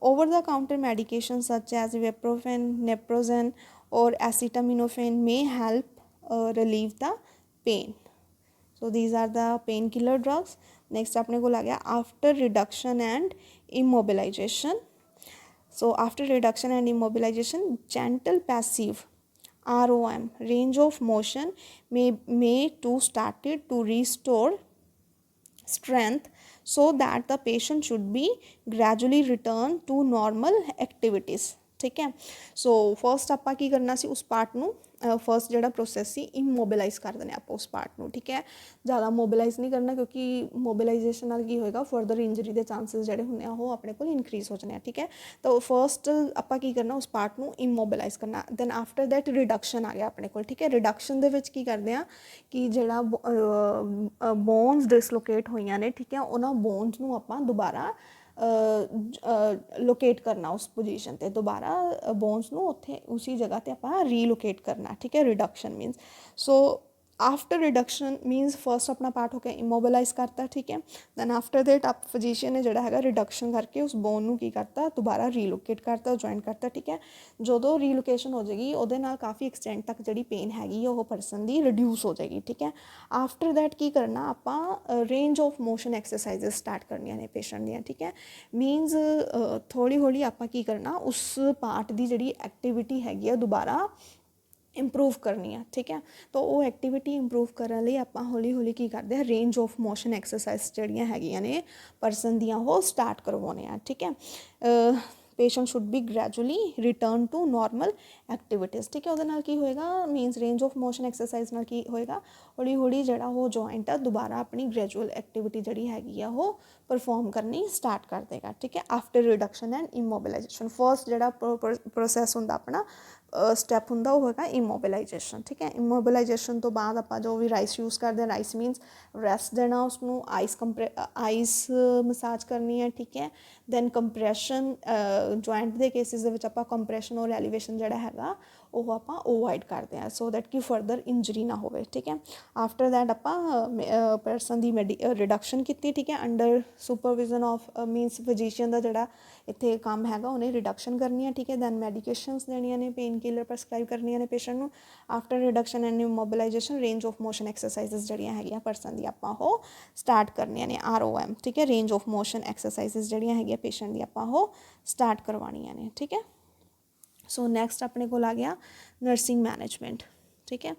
over-the-counter medications such as ibuprofen, naproxen or acetaminophen may help relieve the pain। so these are the painkiller drugs। next अपने को आ गया after reduction and immobilization। so after reduction and immobilization gentle passive ROM range of motion may to started to restore strength so that the patient should be gradually return to normal activities। ਠੀਕ ਹੈ, so first ਆਪਾਂ ਕੀ ਕਰਨਾ ਸੀ ਉਸ part ਨੂੰ first ਜਿਹੜਾ process ਸੀ ਇਮੋਬਿਲਾਈਜ਼ ਕਰ ਦਿੰਦੇ ਆਪਾਂ ਉਸ ਪਾਰਟ ਨੂੰ। ਠੀਕ ਹੈ, ਜ਼ਿਆਦਾ ਮੋਬਿਲਾਈਜ਼ ਨਹੀਂ ਕਰਨਾ ਕਿਉਂਕਿ ਮੋਬਿਲਾਈਜੇਸ਼ਨ ਨਾਲ ਕੀ ਹੋਏਗਾ ਫਰਦਰ ਇੰਜਰੀ ਦੇ ਚਾਂਸਸ ਜਿਹੜੇ ਹੁੰਦੇ ਆ ਉਹ ਆਪਣੇ ਕੋਲ ਇਨਕਰੀਜ਼ ਹੋ ਜਾਣੇ ਆ। ਠੀਕ ਹੈ, ਤਾਂ ਫਸਟ ਆਪਾਂ ਕੀ ਕਰਨਾ ਉਸ ਪਾਰਟ ਨੂੰ ਇਮੋਬਿਲਾਈਜ਼ ਕਰਨਾ। ਦੈਨ ਆਫਟਰ ਦੈਟ ਰਿਡਕਸ਼ਨ ਆ ਗਿਆ ਆਪਣੇ ਕੋਲ। ਠੀਕ ਹੈ, ਰਿਡਕਸ਼ਨ ਦੇ ਵਿੱਚ ਕੀ ਕਰਦੇ ਆ ਕਿ ਜਿਹੜਾ ਬੋਨਸ ਡਿਸਲੋਕੇਟ ਹੋਈਆਂ ਨੇ, ਠੀਕ ਹੈ, ਉਹਨਾਂ ਬੋਨਸ ਨੂੰ ਆਪਾਂ ਦੁਬਾਰਾ ਲੋਕੇਟ ਕਰਨਾ ਉਸ ਪੋਜੀਸ਼ਨ 'ਤੇ, ਦੁਬਾਰਾ ਬੋਨਸ ਨੂੰ ਉੱਥੇ ਉਸੀ ਜਗ੍ਹਾ 'ਤੇ ਆਪਾਂ ਰੀਲੋਕੇਟ ਕਰਨਾ। ਠੀਕ ਹੈ, reduction means so after reduction means first ਆਪਣਾ ਪਾਰਟ ਹੋ ਗਿਆ ਇਮੋਬਿਲਾਈਜ਼ ਕਰਤਾ। ਠੀਕ ਹੈ, ਦੈਨ ਆਫਟਰ ਦੇਟ ਆਪ ਫਿਜ਼ੀਸ਼ੀਅਨ ਨੇ ਜਿਹੜਾ ਹੈਗਾ ਰਿਡਕਸ਼ਨ ਕਰਕੇ ਉਸ ਬੋਨ ਨੂੰ ਕੀ ਕਰਤਾ ਦੁਬਾਰਾ ਰੀਲੋਕੇਟ ਕਰਤਾ, ਜੁਆਇਨ ਕਰਤਾ। ਠੀਕ ਹੈ, ਜਦੋਂ ਰੀਲੋਕੇਸ਼ਨ ਹੋ ਜਾਏਗੀ ਉਹਦੇ ਨਾਲ ਕਾਫੀ ਐਕਸਟੈਂਟ ਤੱਕ ਜਿਹੜੀ ਪੇਨ ਹੈਗੀ ਉਹ ਪਰਸਨ ਦੀ ਰਿਡਿਊਸ ਹੋ ਜਾਏਗੀ। ਠੀਕ ਹੈ, ਆਫਟਰ ਦੈਟ ਕੀ ਕਰਨਾ ਆਪਾਂ range of motion exercises start ਕਰਨੀਆਂ ਨੇ ਪੇਸ਼ੈਂਟ ਦੀਆਂ। ਠੀਕ ਹੈ, ਮੀਨਸ ਹੌਲੀ ਹੌਲੀ ਆਪਾਂ ਕੀ ਕਰਨਾ ਉਸ ਪਾਰਟ ਦੀ ਜਿਹੜੀ ਐਕਟੀਵਿਟੀ ਹੈਗੀ ਆ ਦੁਬਾਰਾ ਇੰਪਰੂਵ ਕਰਨੀ ਆ। ਠੀਕ ਹੈ, ਤਾਂ ਉਹ ਐਕਟੀਵਿਟੀ ਇੰਪਰੂਵ ਕਰਨ ਲਈ ਆਪਾਂ ਹੌਲੀ ਹੌਲੀ ਕੀ ਕਰਦੇ ਹਾਂ ਰੇਂਜ ਆਫ ਮੋਸ਼ਨ ਐਕਸਰਸਾਈਜ਼ ਜਿਹੜੀਆਂ ਹੈਗੀਆਂ ਨੇ ਪਰਸਨ ਦੀਆਂ ਉਹ ਸਟਾਰਟ ਕਰਵਾਉਂਦੇ ਆ। ਠੀਕ ਹੈ, patient should be gradually return to normal activities. ਠੀਕ ਹੈ, ਉਹਦੇ ਨਾਲ ਕੀ ਹੋਏਗਾ, means range of motion exercise ਨਾਲ ਕੀ ਹੋਏਗਾ, ਹੌਲੀ ਹੌਲੀ ਜਿਹੜਾ ਉਹ ਜੁਆਇੰਟ ਆ ਦੁਬਾਰਾ ਆਪਣੀ ਗ੍ਰੈਜੂਅਲ ਐਕਟੀਵਿਟੀ ਜਿਹੜੀ ਹੈਗੀ ਆ ਉਹ ਪਰਫੋਰਮ ਕਰਨੀ ਸਟਾਰਟ ਕਰ ਦੇਗਾ। ਠੀਕ ਹੈ, ਆਫਟਰ ਰਿਡਕਸ਼ਨ ਐਂਡ ਇਮੋਬਿਲਾਈਜੇਸ਼ਨ। ਫਸਟ ਜਿਹੜਾ ਪ੍ਰੋਸੈਸ ਹੁੰਦਾ ਆਪਣਾ ਸਟੈਪ ਹੁੰਦਾ ਉਹ ਹੈਗਾ ਇਮੋਬਿਲਾਈਜੇਸ਼ਨ। ਠੀਕ ਹੈ, ਇਮੋਬਿਲਾਈਜੇਸ਼ਨ ਤੋਂ ਬਾਅਦ ਆਪਾਂ ਜੋ ਵੀ ਰਾਈਸ ਯੂਜ਼ ਕਰਦੇ ਹਾਂ, ਰਾਈਸ ਮੀਨਸ ਰੈਸਟ ਦੇਣਾ ਉਸਨੂੰ, ਆਈਸ ਮਸਾਜ ਕਰਨੀ ਹੈ। ਠੀਕ ਹੈ, ਦੈਨ ਕੰਪਰੈਸ਼ਨ, ਜੁਆਇੰਟ ਦੇ ਕੇਸਿਸ ਦੇ ਵਿੱਚ ਆਪਾਂ ਕੰਪਰੈਸ਼ਨ ਔਰ ਐਲੀਵੇਸ਼ਨ ਜਿਹੜਾ ਹੈਗਾ ਉਹ ਆਪਾਂ ਅਵੋਇਡ ਕਰਦੇ ਹਾਂ ਸੋ ਦੈਟ ਕਿ ਫਰਦਰ ਇੰਜਰੀ ਨਾ ਹੋਵੇ। ਠੀਕ ਹੈ, ਆਫਟਰ ਦੈਟ ਆਪਾਂ ਪਰਸਨ ਦੀ ਰਿਡਕਸ਼ਨ ਕੀਤੀ। ਠੀਕ ਹੈ, under supervision of means physician ਦਾ ਜਿਹੜਾ ਇੱਥੇ ਕੰਮ ਹੈਗਾ ਉਹਨੇ ਰਿਡਕਸ਼ਨ ਕਰਨੀ ਹੈ। ਠੀਕ ਹੈ, ਦੈਨ ਮੈਡੀਕੇਸ਼ਨਸ ਦੇਣੀਆਂ ਨੇ, ਪੇਨ ਕਿਲਰ ਪ੍ਰਸਕ੍ਰਾਈਬ ਕਰਨੀਆਂ ਨੇ ਪੇਸ਼ੈਂਟ ਨੂੰ। After reduction and immobilisation range of motion exercises ਜਿਹੜੀਆਂ ਹੈਗੀਆਂ ਪਰਸਨ ਦੀ ਆਪਾਂ ਉਹ ਸਟਾਰਟ ਕਰਨੀਆਂ ਨੇ, ROM। ਠੀਕ ਹੈ, ਰੇਂਜ ਆਫ ਮੋਸ਼ਨ ਐਕਸਰਸਾਈਜ਼ਸ ਜਿਹੜੀਆਂ ਹੈਗੀਆਂ ਪੇਸ਼ੈਂਟ ਦੀ ਆਪਾਂ ਉਹ ਸਟਾਰਟ ਕਰਵਾਉਣੀਆਂ ਨੇ। ਠੀਕ ਹੈ, ਸੋ ਨੈਕਸਟ ਆਪਣੇ ਕੋਲ ਆ ਗਿਆ ਨਰਸਿੰਗ ਮੈਨੇਜਮੈਂਟ। ਠੀਕ ਹੈ,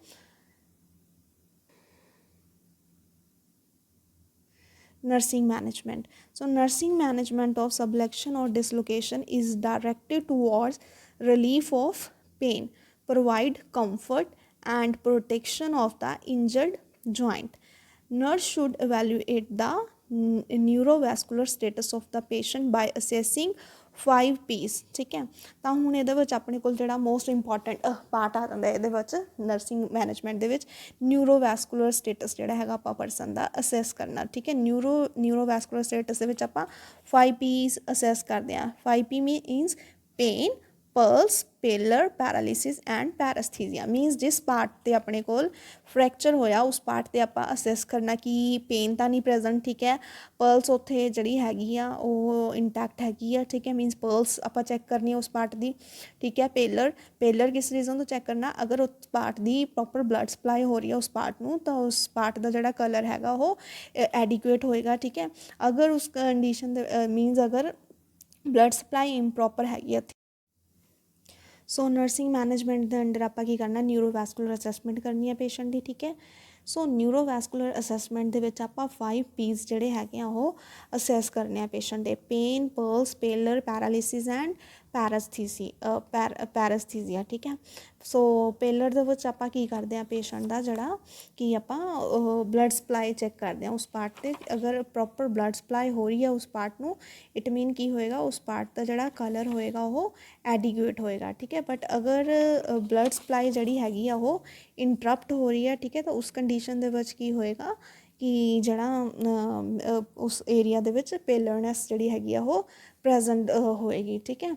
nursing management. So nursing management of subluxation or dislocation is directed towards relief of pain, provide comfort and protection of the injured joint. Nurse should evaluate the neurovascular status of the patient by assessing 5 P's। ਠੀਕ ਹੈ, ਤਾਂ ਹੁਣ ਇਹਦੇ ਵਿੱਚ ਆਪਣੇ ਕੋਲ ਜਿਹੜਾ most important part ਆ ਜਾਂਦਾ ਇਹਦੇ ਵਿੱਚ ਨਰਸਿੰਗ ਮੈਨੇਜਮੈਂਟ ਦੇ ਵਿੱਚ ਨਿਊਰੋਵੈਸਕੂਲਰ ਸਟੇਟਸ ਜਿਹੜਾ ਹੈਗਾ ਆਪਾਂ ਪਰਸਨ ਦਾ ਅਸੈਸ ਕਰਨਾ। ਠੀਕ ਹੈ, ਨਿਊਰੋਵੈਸਕੂਲਰ ਸਟੇਟਸ ਦੇ ਵਿੱਚ ਆਪਾਂ 5 P's ਅਸੈਸ ਕਰਦੇ ਹਾਂ। 5 P means pain, pulse, pallor, paralysis and paraesthesia. Means ਜਿਸ ਪਾਰਟ 'ਤੇ ਆਪਣੇ ਕੋਲ ਫ੍ਰੈਕਚਰ ਹੋਇਆ ਉਸ ਪਾਰਟ 'ਤੇ ਆਪਾਂ ਅਸੈਸ ਕਰਨਾ ਕਿ ਪੇਨ ਤਾਂ ਨਹੀਂ ਪ੍ਰੈਜ਼ੈਂਟ। ਠੀਕ ਹੈ, ਪਲਸ ਉੱਥੇ ਜਿਹੜੀ ਹੈਗੀ ਆ ਉਹ ਇੰਟੈਕਟ ਹੈਗੀ ਆ। ਠੀਕ ਹੈ, ਮੀਨਸ ਪਲਸ ਆਪਾਂ ਚੈੱਕ ਕਰਨੀ ਆ ਉਸ ਪਾਰਟ ਦੀ। ਠੀਕ ਹੈ, ਪੇਲਰ ਕਿਸ ਰੀਜ਼ਨ ਤੋਂ ਚੈੱਕ ਕਰਨਾ, ਅਗਰ ਉਸ ਪਾਰਟ ਦੀ ਪ੍ਰੋਪਰ ਬਲੱਡ ਸਪਲਾਈ ਹੋ ਰਹੀ ਹੈ ਉਸ ਪਾਰਟ ਨੂੰ ਤਾਂ ਉਸ ਪਾਰਟ ਦਾ ਜਿਹੜਾ ਕਲਰ ਹੈਗਾ ਉਹ ਐਡੀਕੁਏਟ ਹੋਏਗਾ। ਠੀਕ ਹੈ, ਅਗਰ ਉਸ ਕੰਡੀਸ਼ਨ ਦੇ ਮੀਨਸ ਅਗਰ ਬਲੱਡ ਸਪਲਾਈ ਇੰਪਰੋਪਰ ਹੈਗੀ ਹੈ। ਸੋ ਨਰਸਿੰਗ ਮੈਨੇਜਮੈਂਟ ਦੇ ਅੰਡਰ ਆਪਾਂ ਕੀ ਕਰਨਾ, ਨਿਊਰੋਵੈਸਕੂਲਰ ਅਸੈਸਮੈਂਟ ਕਰਨੀ ਹੈ ਪੇਸ਼ੈਂਟ ਦੀ। ਠੀਕ ਹੈ, ਸੋ ਨਿਊਰੋਵੈਸਕੂਲਰ ਅਸੈਸਮੈਂਟ ਦੇ ਵਿੱਚ ਆਪਾਂ 5 P's ਜਿਹੜੇ ਹੈਗੇ ਆ ਉਹ ਅਸੈਸ ਕਰਨੇ ਆ ਪੇਸ਼ੈਂਟ ਦੇ। Pain, pulse, pallor, paralysis and paraesthesia. ਠੀਕ ਹੈ, ਸੋ ਪੇਲਰ ਦੇ ਵਿੱਚ ਆਪਾਂ ਕੀ ਕਰਦੇ ਹਾਂ ਪੇਸ਼ੈਂਟ ਦਾ ਜਿਹੜਾ ਕਿ ਆਪਾਂ ਬਲੱਡ ਸਪਲਾਈ ਚੈੱਕ ਕਰਦੇ ਹਾਂ ਉਸ ਪਾਰਟ 'ਤੇ। ਅਗਰ ਪ੍ਰੋਪਰ ਬਲੱਡ ਸਪਲਾਈ ਹੋ ਰਹੀ ਹੈ ਉਸ ਪਾਰਟ ਨੂੰ, ਇਟ ਮੀਨ ਕੀ ਹੋਏਗਾ ਉਸ ਪਾਰਟ ਦਾ ਜਿਹੜਾ ਕਲਰ ਹੋਏਗਾ ਉਹ ਐਡੀਕੁਏਟ ਹੋਏਗਾ। ਠੀਕ ਹੈ, ਬਟ ਅਗਰ ਬਲੱਡ ਸਪਲਾਈ ਜਿਹੜੀ ਹੈਗੀ ਆ ਉਹ ਇੰਟਰਪਟ ਹੋ ਰਹੀ ਹੈ। ਠੀਕ ਹੈ, ਤਾਂ ਉਸ ਕੰਡੀਸ਼ਨ ਦੇ ਵਿੱਚ ਕੀ ਹੋਏਗਾ ਕਿ ਜਿਹੜਾ ਉਸ ਏਰੀਆ ਦੇ ਵਿੱਚ ਪੇਲਰਨੈਸ ਜਿਹੜੀ ਹੈਗੀ ਆ ਉਹ ਪ੍ਰੈਜ਼ੈਂਟ ਹੋਏਗੀ। ਠੀਕ ਹੈ,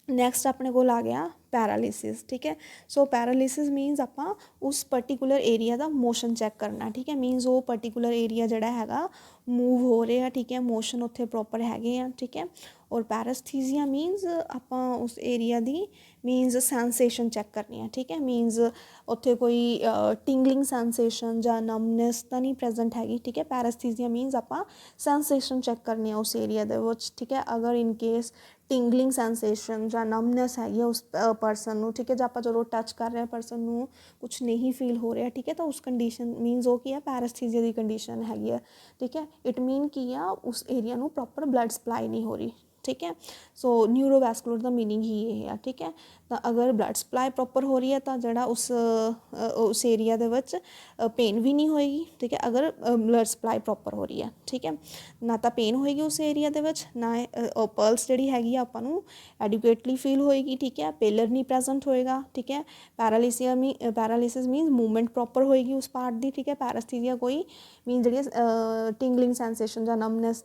ਨੈਕਸਟ ਆਪਣੇ ਕੋਲ ਆ ਗਿਆ ਪੈਰਾਲਿਸਿਸ। ਠੀਕ ਹੈ, ਸੋ ਪੈਰਾਲਿਸਿਸ ਮੀਨਸ ਆਪਾਂ ਉਸ ਪਰਟੀਕੂਲਰ ਏਰੀਆ ਦਾ ਮੋਸ਼ਨ ਚੈੱਕ ਕਰਨਾ। ਠੀਕ ਹੈ, ਮੀਨਸ ਉਹ ਪਰਟੀਕੂਲਰ ਏਰੀਆ ਜਿਹੜਾ ਹੈਗਾ ਮੂਵ ਹੋ ਰਿਹਾ। ਠੀਕ ਹੈ, ਮੋਸ਼ਨ ਉੱਥੇ ਪ੍ਰੋਪਰ ਹੈਗੇ ਆ। ਠੀਕ ਹੈ, ਔਰ ਪੈਰਾਸਥੀਸੀਆ ਮੀਨਸ ਆਪਾਂ ਉਸ ਏਰੀਆ ਦੀ ਮੀਨਸ ਸੈਂਸੇਸ਼ਨ ਚੈੱਕ ਕਰਨੀ ਹੈ। ਠੀਕ ਹੈ, ਮੀਨਸ ਉੱਥੇ ਕੋਈ ਟਿੰਗਲਿੰਗ ਸੈਂਸੇਸ਼ਨ ਜਾਂ ਨਮਨੈਸ ਤਾਂ ਨਹੀਂ ਪ੍ਰੈਜ਼ੈਂਟ ਹੈਗੀ। ਠੀਕ ਹੈ, ਪੈਰਾਸਥੀਸੀਆ ਮੀਨਸ ਆਪਾਂ ਸੈਂਸੇਸ਼ਨ ਚੈੱਕ ਕਰਨੀ ਹੈ ਉਸ ਏਰੀਆ ਦੇ ਵਿੱਚ। ਠੀਕ ਹੈ, ਅਗਰ ਇਨ ਕੇਸ ਟਿੰਗਲਿੰਗ ਸੈਂਸੇਸ਼ਨ ਜਾਂ ਨਮਨੈਸ ਹੈਗੀ ਆ ਉਸ ਪਰਸਨ ਨੂੰ, ਠੀਕ ਹੈ, ਜਾਂ ਆਪਾਂ ਜਦੋਂ ਟੱਚ ਕਰ ਰਹੇ ਹਾਂ ਪਰਸਨ ਨੂੰ ਕੁਛ ਨਹੀਂ ਫੀਲ ਹੋ ਰਿਹਾ। ਠੀਕ ਹੈ, ਤਾਂ ਉਸ ਕੰਡੀਸ਼ਨ ਮੀਨਸ ਉਹ ਕੀ ਹੈ ਪੈਰਾਸਥੀਸੀਆ ਦੀ ਕੰਡੀਸ਼ਨ ਹੈਗੀ ਹੈ। ਠੀਕ ਹੈ, ਇਟ ਮੀਨ ਕੀ ਆ ਉਸ ਏਰੀਆ ਨੂੰ ਪ੍ਰੋਪਰ ਬਲੱਡ ਸਪਲਾਈ ਨਹੀਂ ਹੋ ਰਹੀ। ਠੀਕ ਹੈ, ਸੋ ਨਿਊਰੋਵੈਸਕੂਲਰ ਦਾ ਮੀਨਿੰਗ ਹੀ ਇਹ ਆ। ਠੀਕ ਹੈ, ਤਾਂ ਅਗਰ ਬਲੱਡ ਸਪਲਾਈ ਪ੍ਰੋਪਰ ਹੋ ਰਹੀ ਹੈ ਤਾਂ ਜਿਹੜਾ ਉਸ ਏਰੀਆ ਦੇ ਵਿੱਚ ਪੇਨ ਵੀ ਨਹੀਂ ਹੋਏਗੀ। ਠੀਕ ਹੈ, ਅਗਰ ਬਲੱਡ ਸਪਲਾਈ ਪ੍ਰੋਪਰ ਹੋ ਰਹੀ ਹੈ। ਠੀਕ ਹੈ, ਨਾ ਤਾਂ ਪੇਨ ਹੋਏਗੀ ਉਸ ਏਰੀਆ ਦੇ ਵਿੱਚ, ਨਾ ਪਲਸ ਜਿਹੜੀ ਹੈਗੀ ਆ ਆਪਾਂ ਨੂੰ ਐਡੂਕੇਟਲੀ ਫੀਲ ਹੋਏਗੀ। ਠੀਕ ਹੈ, ਪੇਲਰ ਨਹੀਂ ਪ੍ਰੈਜ਼ੈਂਟ ਹੋਏਗਾ। ਠੀਕ ਹੈ, ਪੈਰਾਲਿਸਿਸ ਮੀਨਸ ਮੂਵਮੈਂਟ ਪ੍ਰੋਪਰ ਹੋਏਗੀ ਉਸ ਪਾਰਟ ਦੀ। ਠੀਕ ਹੈ, ਪੈਰਾਸਥੀਸੀਆ ਕੋਈ ਮੀਨ ਜਿਹੜੀ ਟਿੰਗਲਿੰਗ ਸੈਂਸੇਸ਼ਨ ਜਾਂ ਨਮਨੈਸ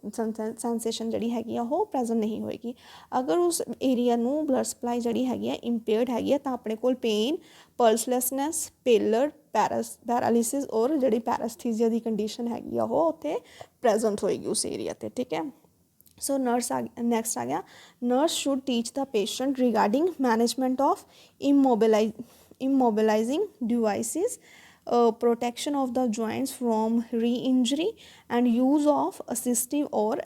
ਸੈਂਸੇਸ਼ਨ ਜਿਹੜੀ ਹੈਗੀ ਆ ਉਹ ਪ੍ਰੈਜ਼ੈਂਟ ਨਹੀਂ ਹੋਏਗੀ। ਅਗਰ ਉਸ ਏਰੀਆ ਨੂੰ ਬਲੱਡ ਸਪਲਾਈ ਜਿਹੜੀ ਹੈਗੀ ਆ ਇੰਪੇਅਰਡ ਹੈਗੀ ਆ ਤਾਂ ਆਪਣੇ ਕੋਲ ਪੇਨ, ਪਲਸਲੈਸਨੈਸ, ਪੇਲਰ, ਪੈਰਾਲਿਸਿਸ ਔਰ ਜਿਹੜੀ ਪੈਰਾਸਥੀਸੀਆ ਦੀ ਕੰਡੀਸ਼ਨ ਹੈਗੀ ਆ ਉਹ ਉੱਥੇ ਪ੍ਰੈਜ਼ੈਂਟ ਹੋਏਗੀ ਉਸ ਏਰੀਆ 'ਤੇ। ਠੀਕ ਹੈ, ਸੋ ਨੈਕਸਟ ਆ ਗਿਆ nurse should teach the patient regarding management of immobilizing devices, protection of the joints from re-injury and use of assistive or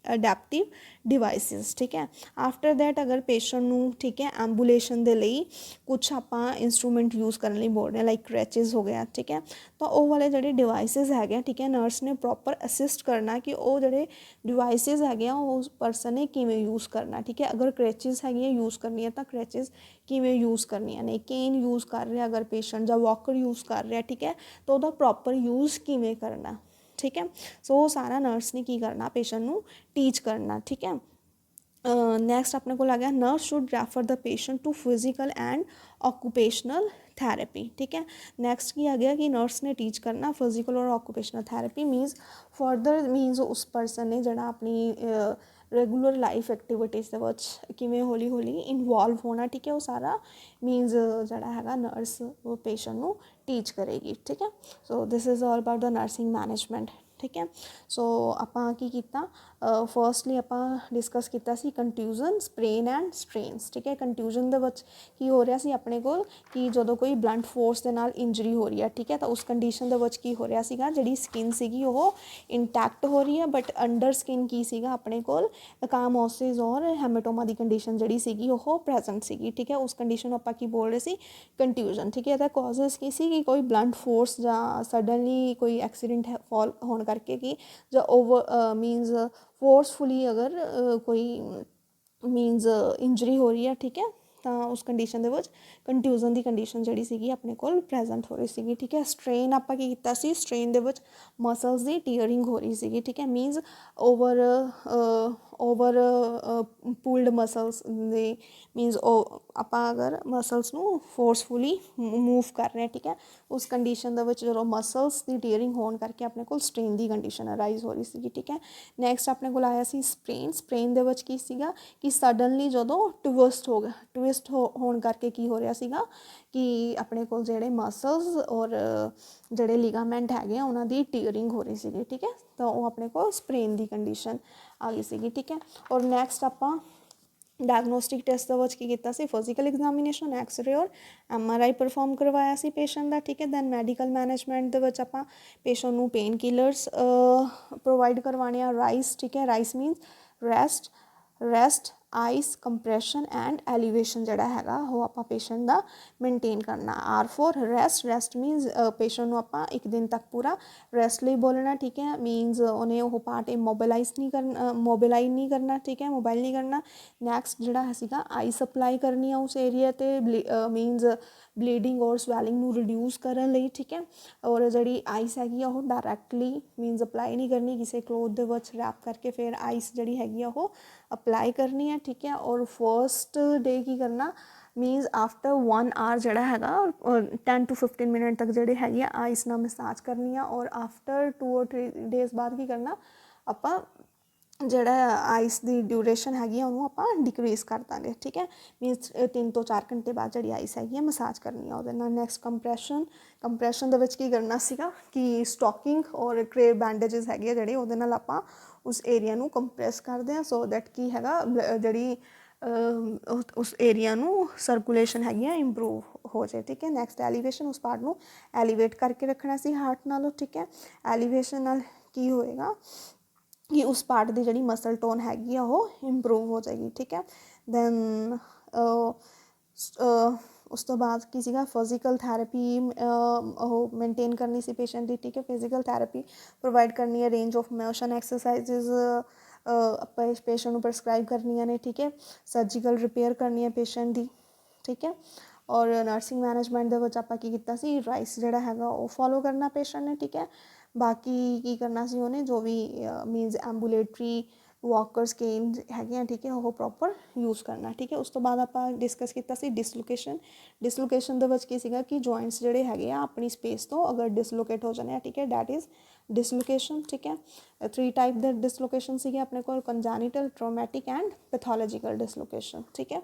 adaptive devices, ਠੀਕ ਹੈ। ਆਫਟਰ ਦੈਟ ਅਗਰ ਪੇਸ਼ੈਂਟ ਨੂੰ, ਠੀਕ ਹੈ, ਐਂਬੂਲੇਸ਼ਨ ਦੇ ਲਈ ਕੁਛ ਆਪਾਂ ਇੰਸਟਰੂਮੈਂਟ ਯੂਜ਼ ਕਰਨ ਲਈ ਬੋਲ ਰਹੇ ਹਾਂ, ਲਾਈਕ ਕਰੈਚਿਸ ਹੋ ਗਿਆ, ਠੀਕ ਹੈ। ਤਾਂ ਉਹ ਵਾਲੇ ਜਿਹੜੇ ਡਿਵਾਈਸਿਸ ਹੈਗੇ ਆ, ਠੀਕ ਹੈ, ਨਰਸ ਨੇ ਪ੍ਰੋਪਰ ਅਸਿਸਟ ਕਰਨਾ ਕਿ ਉਹ ਜਿਹੜੇ ਡਿਵਾਈਸਿਸ ਹੈਗੇ ਆ ਉਹ ਉਸ ਪਰਸਨ ਨੇ ਕਿਵੇਂ ਯੂਜ਼ ਕਰਨਾ, ਠੀਕ ਹੈ। ਅਗਰ ਕਰੈਚਿਸ ਹੈਗੀਆਂ ਯੂਜ਼ ਕਰਨੀਆਂ ਤਾਂ ਕਰੈਚਿਸ ਕਿਵੇਂ ਯੂਜ਼ ਕਰਨੀਆਂ ਨੇ, ਕੇਨ ਯੂਜ਼ ਕਰ ਰਿਹਾ ਅਗਰ ਪੇਸ਼ੈਂਟ, ਜਾਂ ਵਾਕਰ ਯੂਜ਼ ਕਰ ਰਿਹਾ, ਠੀਕ ਹੈ, ਤਾਂ ਉਹਦਾ ਪ੍ਰੋਪਰ ਯੂਜ਼ ਕਿਵੇਂ ਕਰਨਾ, ਠੀਕ ਹੈ। ਸੋ ਉਹ ਸਾਰਾ ਨਰਸ ਨੇ ਕੀ ਕਰਨਾ, ਪੇਸ਼ੈਂਟ ਨੂੰ ਟੀਚ ਕਰਨਾ, ਠੀਕ ਹੈ। ਨੈਕਸਟ ਆਪਣੇ ਕੋਲ ਆ ਗਿਆ, nurse should refer the patient to physical and occupational therapy, ਠੀਕ ਹੈ। ਨੈਕਸਟ ਕੀ ਆ ਗਿਆ ਕਿ ਨਰਸ ਨੇ ਟੀਚ ਕਰਨਾ physical or occupational therapy, means further means ਉਸ ਪਰਸਨ ਨੇ ਜਿਹੜਾ ਆਪਣੀ ਰੈਗੂਲਰ ਲਾਈਫ ਐਕਟੀਵਿਟੀਜ਼ ਦੇ ਵਿੱਚ ਕਿਵੇਂ ਹੌਲੀ ਹੌਲੀ ਇਨਵੋਲਵ ਹੋਣਾ, ਠੀਕ ਹੈ, ਉਹ ਸਾਰਾ ਮੀਨਸ ਜਿਹੜਾ ਹੈਗਾ ਨਰਸ ਉਹ ਪੇਸ਼ੈਂਟ ਨੂੰ ਟੀਚ ਕਰੇਗੀ, ਠੀਕ ਹੈ। So this is all about the nursing management, ਠੀਕ ਹੈ। ਸੋ ਆਪਾਂ ਕੀ ਕੀਤਾ, ਫਰਸਟਲੀ ਆਪਾਂ ਡਿਸਕਸ ਕੀਤਾ ਸੀ ਕੰਟਿਊਜ਼ਨ, ਸਪਰੇਨ ਐਂਡ ਸਟ੍ਰੇਨਸ, ਠੀਕ ਹੈ। ਕੰਟਿਊਜ਼ਨ ਦੇ ਵਿੱਚ ਕੀ ਹੋ ਰਿਹਾ ਸੀ ਆਪਣੇ ਕੋਲ ਕਿ ਜਦੋਂ ਕੋਈ ਬਲੰਟ ਫੋਰਸ ਦੇ ਨਾਲ ਇੰਜਰੀ ਹੋ ਰਹੀ ਹੈ, ਠੀਕ ਹੈ, ਤਾਂ ਉਸ ਕੰਡੀਸ਼ਨ ਦੇ ਵਿੱਚ ਕੀ ਹੋ ਰਿਹਾ ਸੀਗਾ, ਜਿਹੜੀ ਸਕਿਨ ਸੀਗੀ ਉਹ ਇੰਟੈਕਟ ਹੋ ਰਹੀ ਹੈ, ਬਟ ਅੰਡਰ ਸਕਿਨ ਕੀ ਸੀਗਾ ਆਪਣੇ ਕੋਲ ਕਾਮੋਸਿਸ ਔਰ ਹੈਮੇਟੋਮਾ ਦੀ ਕੰਡੀਸ਼ਨ ਜਿਹੜੀ ਸੀਗੀ ਉਹ ਪ੍ਰੈਜ਼ੈਂਟ ਸੀਗੀ, ਠੀਕ ਹੈ। ਉਸ ਕੰਡੀਸ਼ਨ ਨੂੰ ਆਪਾਂ ਕੀ ਬੋਲ ਰਹੇ ਸੀ, ਕੰਟਿਊਜ਼ਨ, ਠੀਕ ਹੈ। ਇਹਦਾ ਕਾਜ਼ਸ ਕੀ ਸੀ ਕਿ ਕੋਈ ਬਲੰਟ ਫੋਰਸ ਜਾਂ ਸਡਨਲੀ ਕੋਈ ਐਕਸੀਡੈਂਟ ਫਾਲ ਹੋਣ ਕਰਕੇ ਕੀ, ਜਾਂ ਓਵਰ ਮੀਨਸ ਫੋਰਸਫੁਲੀ ਅਗਰ ਕੋਈ ਮੀਨਸ ਇੰਜਰੀ ਹੋ ਰਹੀ ਹੈ, ਠੀਕ ਹੈ, ਤਾਂ ਉਸ ਕੰਡੀਸ਼ਨ ਦੇ ਵਿੱਚ ਕੰਟਿਊਜ਼ਨ ਦੀ ਕੰਡੀਸ਼ਨ ਜਿਹੜੀ ਸੀਗੀ ਆਪਣੇ ਕੋਲ ਪ੍ਰੈਜ਼ੈਂਟ ਹੋ ਰਹੀ ਸੀਗੀ, ਠੀਕ ਹੈ। ਸਟ੍ਰੇਨ ਆਪਾਂ ਕੀ ਕੀਤਾ ਸੀ, ਸਟ੍ਰੇਨ ਦੇ ਵਿੱਚ ਮਸਲਸ ਦੀ ਟੀਅਰਿੰਗ ਹੋ ਰਹੀ ਸੀਗੀ, ਠੀਕ ਹੈ, ਮੀਨਸ ਓਵਰ ਪੁਲਡ ਮਸਲਸ ਦੇ ਮੀਨਸ ਉਹ ਆਪਾਂ ਅਗਰ ਮਸਲਸ ਨੂੰ ਫੋਰਸਫੁਲੀ ਮੂਵ ਕਰ ਰਹੇ, ਠੀਕ ਹੈ, ਉਸ ਕੰਡੀਸ਼ਨ ਦੇ ਵਿੱਚ ਜਦੋਂ ਮਸਲਸ ਦੀ ਟੀਅਰਿੰਗ ਹੋਣ ਕਰਕੇ ਆਪਣੇ ਕੋਲ ਸਟ੍ਰੇਨ ਦੀ ਕੰਡੀਸ਼ਨ ਅਰਾਈਜ਼ ਹੋ ਰਹੀ ਸੀਗੀ, ਠੀਕ ਹੈ। ਨੈਕਸਟ ਆਪਣੇ ਕੋਲ ਆਇਆ ਸੀ ਸਪਰੇਨ, ਸਪਰੇਨ ਦੇ ਵਿੱਚ ਕੀ ਸੀਗਾ ਕਿ ਸਡਨਲੀ ਜਦੋਂ ਟਵਿਸਟ ਹੋ ਗਿਆ, ਟਵਿਸਟ ਹੋਣ ਕਰਕੇ ਕੀ ਹੋ ਰਿਹਾ ਸੀਗਾ ਕਿ ਆਪਣੇ ਕੋਲ ਜਿਹੜੇ ਮਸਲਸ ਔਰ ਜਿਹੜੇ ਲਿਗਾਮੈਂਟ ਹੈਗੇ ਆ ਉਹਨਾਂ ਦੀ ਟੀਅਰਿੰਗ ਹੋ ਰਹੀ ਸੀਗੀ, ਠੀਕ ਹੈ, ਤਾਂ ਉਹ ਆਪਣੇ ਕੋਲ ਸਪਰੇਨ ਦੀ ਕੰਡੀਸ਼ਨ ਆ ਗਈ ਸੀਗੀ, ਠੀਕ ਹੈ। ਔਰ ਨੈਕਸਟ ਆਪਾਂ ਡਾਇਗਨੋਸਟਿਕ ਟੈਸਟ ਦੇ ਵਿੱਚ ਕੀ ਕੀਤਾ ਸੀ, ਫਿਜ਼ੀਕਲ ਐਗਜ਼ਾਮੀਨੇਸ਼ਨ, ਐਕਸਰੇ ਔਰ MRI ਪਰਫੋਰਮ ਕਰਵਾਇਆ ਸੀ ਪੇਸ਼ੈਂਟ ਦਾ, ਠੀਕ ਹੈ। ਦੈਨ ਮੈਡੀਕਲ ਮੈਨੇਜਮੈਂਟ ਦੇ ਵਿੱਚ ਆਪਾਂ ਪੇਸ਼ੈਂਟ ਨੂੰ ਪੇਨ ਕਿਲਰਸ ਪ੍ਰੋਵਾਈਡ ਕਰਵਾਉਣੇ ਆ, ਰਾਈਸ, ਠੀਕ ਹੈ, rice means rest ice compression and elevation ਜਿਹੜਾ ਹੈਗਾ ਉਹ ਆਪਾਂ ਪੇਸ਼ੈਂਟ ਦਾ ਮੇਨਟੇਨ ਕਰਨਾ। R for rest means patient ਨੂੰ ਆਪਾਂ ਇੱਕ ਦਿਨ ਤੱਕ ਪੂਰਾ ਰੈਸਟ ਲਈ ਬੋਲਣਾ, ਠੀਕ ਹੈ, ਮੀਨਸ ਉਹਨੇ ਉਹ ਪਾਰਟ ਮੋਬਿਲਾਈਜ਼ ਨਹੀਂ ਕਰਨਾ, ਠੀਕ ਹੈ, ਮੋਬਾਈਲ ਨਹੀਂ ਕਰਨਾ। ਨੈਕਸਟ ਜਿਹੜਾ ਸੀਗਾ ਆਈਸ ਅਪਲਾਈ ਕਰਨੀ ਆ ਉਸ ਏਰੀਆ 'ਤੇ, ਮੀਨਸ ਬਲੀਡਿੰਗ ਔਰ ਸਵੈਲਿੰਗ ਨੂੰ ਰਿਡਿਊਸ ਕਰਨ ਲਈ, ਠੀਕ ਹੈ। ਔਰ ਜਿਹੜੀ ਆਈਸ ਹੈਗੀ ਆ ਉਹ ਡਾਇਰੈਕਟਲੀ ਮੀਨਸ ਅਪਲਾਈ ਨਹੀਂ ਕਰਨੀ, ਕਿਸੇ ਕਲੋਥ ਦੇ ਵਿੱਚ ਰੈਪ ਕਰਕੇ ਫਿਰ ਆਈਸ ਜਿਹੜੀ ਹੈਗੀ ਆ ਉਹ ਅਪਲਾਈ ਕਰਨੀ ਹੈ, ਠੀਕ ਹੈ। ਔਰ ਫਸਟ ਡੇ ਕੀ ਕਰਨਾ, ਮੀਨਸ ਆਫਟਰ 1 ਆਰ ਜਿਹੜਾ ਹੈਗਾ 10 to 15 ਮਿੰਟ ਤੱਕ ਜਿਹੜੇ ਹੈਗੀ ਆ ਆਈਸ ਨਾਲ ਮਸਾਜ ਕਰਨੀ ਆ। ਔਰ ਆਫਟਰ 2 or 3 ਡੇਜ਼ ਬਾਅਦ ਕੀ ਕਰਨਾ, ਆਪਾਂ ਜਿਹੜਾ ਆਈਸ ਦੀ ਡਿਊਰੇਸ਼ਨ ਹੈਗੀ ਆ ਉਹਨੂੰ ਆਪਾਂ ਡਿਕਰੀਜ਼ ਕਰ ਦਾਂਗੇ, ਠੀਕ ਹੈ, ਮੀਨਸ 3 ਤੋਂ 4 ਘੰਟੇ ਬਾਅਦ ਜਿਹੜੀ ਆਈਸ ਹੈਗੀ ਆ ਮਸਾਜ ਕਰਨੀ ਆ ਉਹਦੇ ਨਾਲ। ਨੈਕਸਟ ਕੰਪਰੈਸ਼ਨ ਦੇ ਵਿੱਚ ਕੀ ਕਰਨਾ ਸੀਗਾ ਕਿ ਸਟੋਕਿੰਗ ਔਰ ਕ੍ਰੇਵ ਬੈਂਡੇਜਸ ਹੈਗੇ ਆ ਜਿਹੜੇ, ਉਹਦੇ ਨਾਲ ਆਪਾਂ ਉਸ ਏਰੀਆ ਨੂੰ ਕੰਪਰੈਸ ਕਰਦੇ ਹਾਂ, ਸੋ ਦੈਟ ਕੀ ਹੈਗਾ ਜਿਹੜੀ ਉਸ ਏਰੀਆ ਨੂੰ ਸਰਕੂਲੇਸ਼ਨ ਹੈਗੀ ਆ ਇੰਪਰੂਵ ਹੋ ਜਾਏ, ਠੀਕ ਹੈ। ਨੈਕਸਟ ਐਲੀਵੇਸ਼ਨ, ਉਸ ਪਾਰਟ ਨੂੰ ਐਲੀਵੇਟ ਕਰਕੇ ਰੱਖਣਾ ਸੀ ਹਾਰਟ ਨਾਲੋਂ, ਠੀਕ ਹੈ। ਐਲੀਵੇਸ਼ਨ ਨਾਲ ਕੀ ਹੋਏਗਾ ਕਿ ਉਸ ਪਾਰਟ ਦੀ ਜਿਹੜੀ ਮਸਲ ਟੋਨ ਹੈਗੀ ਆ ਉਹ ਇੰਪਰੂਵ ਹੋ ਜਾਏਗੀ, ਠੀਕ ਹੈ। ਦੈਨ ਉਸ ਤੋਂ ਬਾਅਦ ਕੀ ਸੀਗਾ, ਫਿਜ਼ੀਕਲ ਥੈਰੇਪੀ ਉਹ ਮੇਨਟੇਨ ਕਰਨੀ ਸੀ ਪੇਸ਼ੈਂਟ ਦੀ, ਠੀਕ ਹੈ। ਫਿਜ਼ੀਕਲ ਥੈਰੇਪੀ ਪ੍ਰੋਵਾਈਡ ਕਰਨੀ ਹੈ, ਰੇਂਜ ਆਫ ਮੋਸ਼ਨ ਐਕਸਰਸਾਈਜ਼ਿਸ ਆਪਾਂ ਪੇਸ਼ੈਂਟ ਨੂੰ ਪ੍ਰਸਕ੍ਰਾਈਬ ਕਰਨੀਆਂ ਨੇ, ਠੀਕ ਹੈ। ਸਰਜੀਕਲ ਰਿਪੇਅਰ ਕਰਨੀ ਹੈ ਪੇਸ਼ੈਂਟ ਦੀ, ਠੀਕ ਹੈ। ਔਰ ਨਰਸਿੰਗ ਮੈਨੇਜਮੈਂਟ ਦੇ ਵਿੱਚ ਆਪਾਂ ਕੀ ਕੀਤਾ ਸੀ, ਰਾਈਸ ਜਿਹੜਾ ਹੈਗਾ ਉਹ ਫੋਲੋ ਕਰਨਾ ਪੇਸ਼ੈਂਟ ਨੇ, ਠੀਕ ਹੈ। ਬਾਕੀ ਕੀ ਕਰਨਾ ਸੀ ਉਹਨੇ, ਜੋ ਵੀ ਮੀਨਸ ਐਂਬੂਲੇਟਰੀ ਵਾਕਰਸ ਕੇਨ ਹੈਗੇ ਆ, ਠੀਕ ਹੈ, ਉਹ ਪ੍ਰੋਪਰ ਯੂਜ਼ ਕਰਨਾ, ਠੀਕ ਹੈ। ਉਸ ਤੋਂ ਬਾਅਦ ਆਪਾਂ ਡਿਸਕਸ ਕੀਤਾ ਸੀ ਡਿਸਲੋਕੇਸ਼ਨ ਦੇ ਵਿੱਚ ਕੀ ਸੀਗਾ ਕਿ ਜੁਆਇੰਟਸ ਜਿਹੜੇ ਹੈਗੇ ਆ ਆਪਣੀ ਸਪੇਸ ਤੋਂ ਅਗਰ ਡਿਸਲੋਕੇਟ ਹੋ ਜਾਂਦੇ ਆ, ਠੀਕ ਹੈ, ਡੈਟ ਇਜ਼ ਡਿਸਲੋਕੇਸ਼ਨ, ਠੀਕ ਹੈ। 3 ਟਾਈਪ ਦੇ ਡਿਸਲੋਕੇਸ਼ਨ ਸੀਗੇ ਆਪਣੇ ਕੋਲ, ਕੰਜੈਨੀਟਲ, ਟਰੋਮੈਟਿਕ ਐਂਡ ਪੈਥੋਲੋਜੀਕਲ ਡਿਸਲੋਕੇਸ਼ਨ, ਠੀਕ ਹੈ।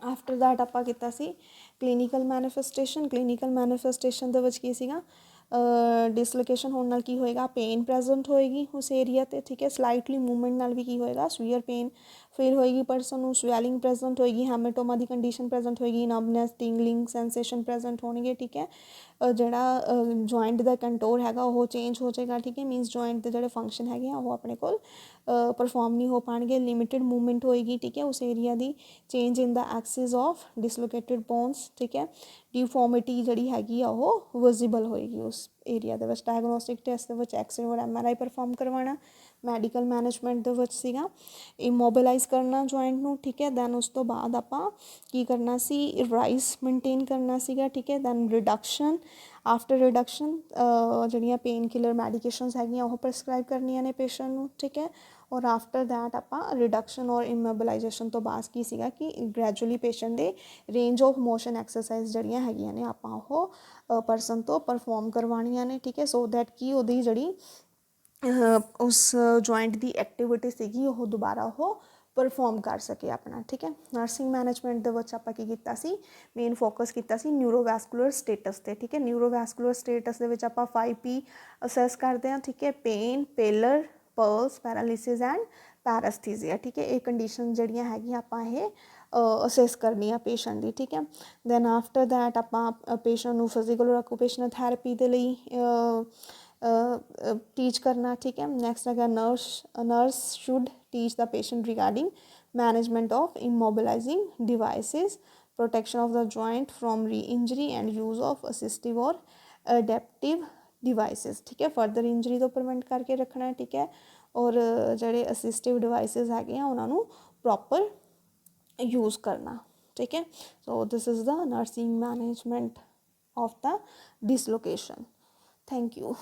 ਆਫਟਰ ਦੈਟ ਆਪਾਂ ਕੀਤਾ ਸੀ ਕਲੀਨਿਕਲ ਮੈਨੀਫੈਸਟੇਸ਼ਨ ਦੇ ਵਿੱਚ ਕੀ ਸੀਗਾ, ਡਿਸਲੋਕੇਸ਼ਨ ਹੋਣ ਨਾਲ ਕੀ ਹੋਏਗਾ, ਪੇਨ ਪ੍ਰੈਜ਼ੈਂਟ ਹੋਏਗੀ ਉਸ ਏਰੀਆ 'ਤੇ, ਠੀਕ ਹੈ। ਸਲਾਈਟਲੀ ਮੂਵਮੈਂਟ ਨਾਲ ਵੀ ਕੀ ਹੋਏਗਾ, ਸਵੀਅਰ ਪੇਨ, ਫੀਲ ਹੋਏਗੀ ਪਰਸਨ ਨੂੰ, ਸਵੈਲਿੰਗ ਪ੍ਰੈਜੈਂਟ ਹੋਏਗੀ, ਹੈਮੇਟੋਮਾ ਦੀ ਕੰਡੀਸ਼ਨ ਪ੍ਰੈਜੈਂਟ ਹੋਏਗੀ, ਨਬਨੈਸ, ਟਿੰਗਲਿੰਗ ਸੈਂਸੇਸ਼ਨ ਪ੍ਰੈਜੈਂਟ ਹੋਣਗੇ। ਠੀਕ ਹੈ, ਜਿਹੜਾ ਜੁਆਇੰਟ ਦਾ ਕੰਟੋਰ ਹੈਗਾ ਉਹ ਚੇਂਜ ਹੋ ਜਾਏਗਾ। ਠੀਕ ਹੈ, ਮੀਨਸ ਜੁਆਇੰਟ ਦੇ ਜਿਹੜੇ ਫੰਕਸ਼ਨ ਹੈਗੇ ਆ ਉਹ ਆਪਣੇ ਕੋਲ ਪਰਫੋਰਮ ਨਹੀਂ ਹੋ ਪਾਉਣਗੇ, ਲਿਮਿਟਿਡ ਮੂਵਮੈਂਟ ਹੋਏਗੀ। ਠੀਕ ਹੈ, ਉਸ ਏਰੀਆ ਦੀ change in the axis of dislocated bones. ਠੀਕ ਹੈ, ਡਿਫੋਰਮਿਟੀ ਜਿਹੜੀ ਹੈਗੀ ਆ ਉਹ ਵਿਜ਼ੀਬਲ ਹੋਏਗੀ ਉਸ ਏਰੀਆ ਦੇ ਵਿੱਚ। ਡਾਇਗਨੋਸਟਿਕ ਟੈਸਟ ਦੇ ਵਿੱਚ ਐਕਸਰੇ ਔਰ MRI ਪਰਫੋਰਮ ਕਰਵਾਉਣਾ, ਮੈਡੀਕਲ ਮੈਨੇਜਮੈਂਟ ਦੇ ਵਿੱਚ ਸੀਗਾ ਇਮੋਬਿਲਾਈਜ਼ ਕਰਨਾ ਜੁਆਇੰਟ ਨੂੰ। ਠੀਕ ਹੈ, ਦੈਨ ਉਸ ਤੋਂ ਬਾਅਦ ਆਪਾਂ ਕੀ ਕਰਨਾ ਸੀ, ਰਾਈਸ ਮੇਨਟੇਨ ਕਰਨਾ ਸੀਗਾ। ਠੀਕ ਹੈ, ਦੈਨ ਰਿਡਕਸ਼ਨ, ਆਫਟਰ ਰਿਡਕਸ਼ਨ ਜਿਹੜੀਆਂ ਪੇਨ ਕਿਲਰ ਮੈਡੀਕੇਸ਼ਨਸ ਹੈਗੀਆਂ ਉਹ ਪ੍ਰਸਕ੍ਰਾਈਬ ਕਰਨੀਆਂ ਨੇ ਪੇਸ਼ੈਂਟ ਨੂੰ। ਠੀਕ ਹੈ, ਔਰ ਆਫਟਰ ਦੈਟ ਆਪਾਂ ਰਿਡਕਸ਼ਨ ਔਰ ਇਮੋਬਿਲਾਈਜੇਸ਼ਨ ਤੋਂ ਬਾਅਦ ਕੀ ਸੀਗਾ ਕਿ ਗ੍ਰੈਜੂਅਲੀ ਪੇਸ਼ੈਂਟ ਦੇ ਰੇਂਜ ਆਫ ਮੋਸ਼ਨ ਐਕਸਰਸਾਈਜ਼ ਜਿਹੜੀਆਂ ਹੈਗੀਆਂ ਨੇ ਆਪਾਂ ਉਹ ਪਰਸਨ ਤੋਂ ਪਰਫੋਰਮ ਕਰਵਾਉਣੀਆਂ ਨੇ। ਠੀਕ ਹੈ, ਸੋ ਦੈਟ ਕਿ ਉਹਦੀ ਜਿਹੜੀ ਉਸ ਜੁਆਇੰਟ ਦੀ ਐਕਟੀਵਿਟੀ ਸੀਗੀ ਉਹ ਦੁਬਾਰਾ ਉਹ ਪਰਫੋਰਮ ਕਰ ਸਕੇ ਆਪਣਾ। ਠੀਕ ਹੈ, ਨਰਸਿੰਗ ਮੈਨੇਜਮੈਂਟ ਦੇ ਵਿੱਚ ਆਪਾਂ ਕੀ ਕੀਤਾ ਸੀ, ਮੇਨ ਫੋਕਸ ਕੀਤਾ ਸੀ ਨਿਊਰੋਵੈਸਕੂਲਰ ਸਟੇਟਸ 'ਤੇ। ਠੀਕ ਹੈ, ਨਿਊਰੋਵੈਸਕੂਲਰ ਸਟੇਟਸ ਦੇ ਵਿੱਚ ਆਪਾਂ 5P ਅਸੈਸ ਕਰਦੇ ਹਾਂ। ਠੀਕ ਹੈ, ਪੇਨ, ਪੇਲਰ, ਪਲਸ, ਪੈਰਾਲਿਸਿਸ ਐਂਡ ਪੈਰਾਸਥੀਜ਼ੀਆ। ਠੀਕ ਹੈ, ਇਹ ਕੰਡੀਸ਼ਨ ਜਿਹੜੀਆਂ ਹੈਗੀਆਂ ਆਪਾਂ ਇਹ ਅਸੈਸ ਕਰਨੀ ਆ ਪੇਸ਼ੈਂਟ ਦੀ। ਠੀਕ ਹੈ, ਦੈਨ ਆਫਟਰ ਦੈਟ ਆਪਾਂ ਪੇਸ਼ੈਂਟ ਨੂੰ ਫਿਜ਼ੀਕਲ ਔਰ ਆਕੂਪੇਸ਼ਨਲ ਥੈਰੇਪੀ ਦੇ ਲਈ ਟੀਚ ਕਰਨਾ। ਠੀਕ ਹੈ, ਨੈਕਸਟ ਹੈਗਾ nurse should teach the patient regarding management of immobilising devices, protection of the joint from reinjury and use of assistive or adaptive devices. ਠੀਕ ਹੈ, further injury ਤੋਂ prevent ਕਰਕੇ ਰੱਖਣਾ। ਠੀਕ ਹੈ, ਔਰ ਜਿਹੜੇ ਅਸਿਸਟਿਵ ਡਿਵਾਈਸਿਸ ਹੈਗੇ ਆ ਉਹਨਾਂ ਨੂੰ ਪ੍ਰੋਪਰ ਯੂਜ਼ ਕਰਨਾ। ਠੀਕ ਹੈ, so this is the nursing management of the dislocation. Thank you.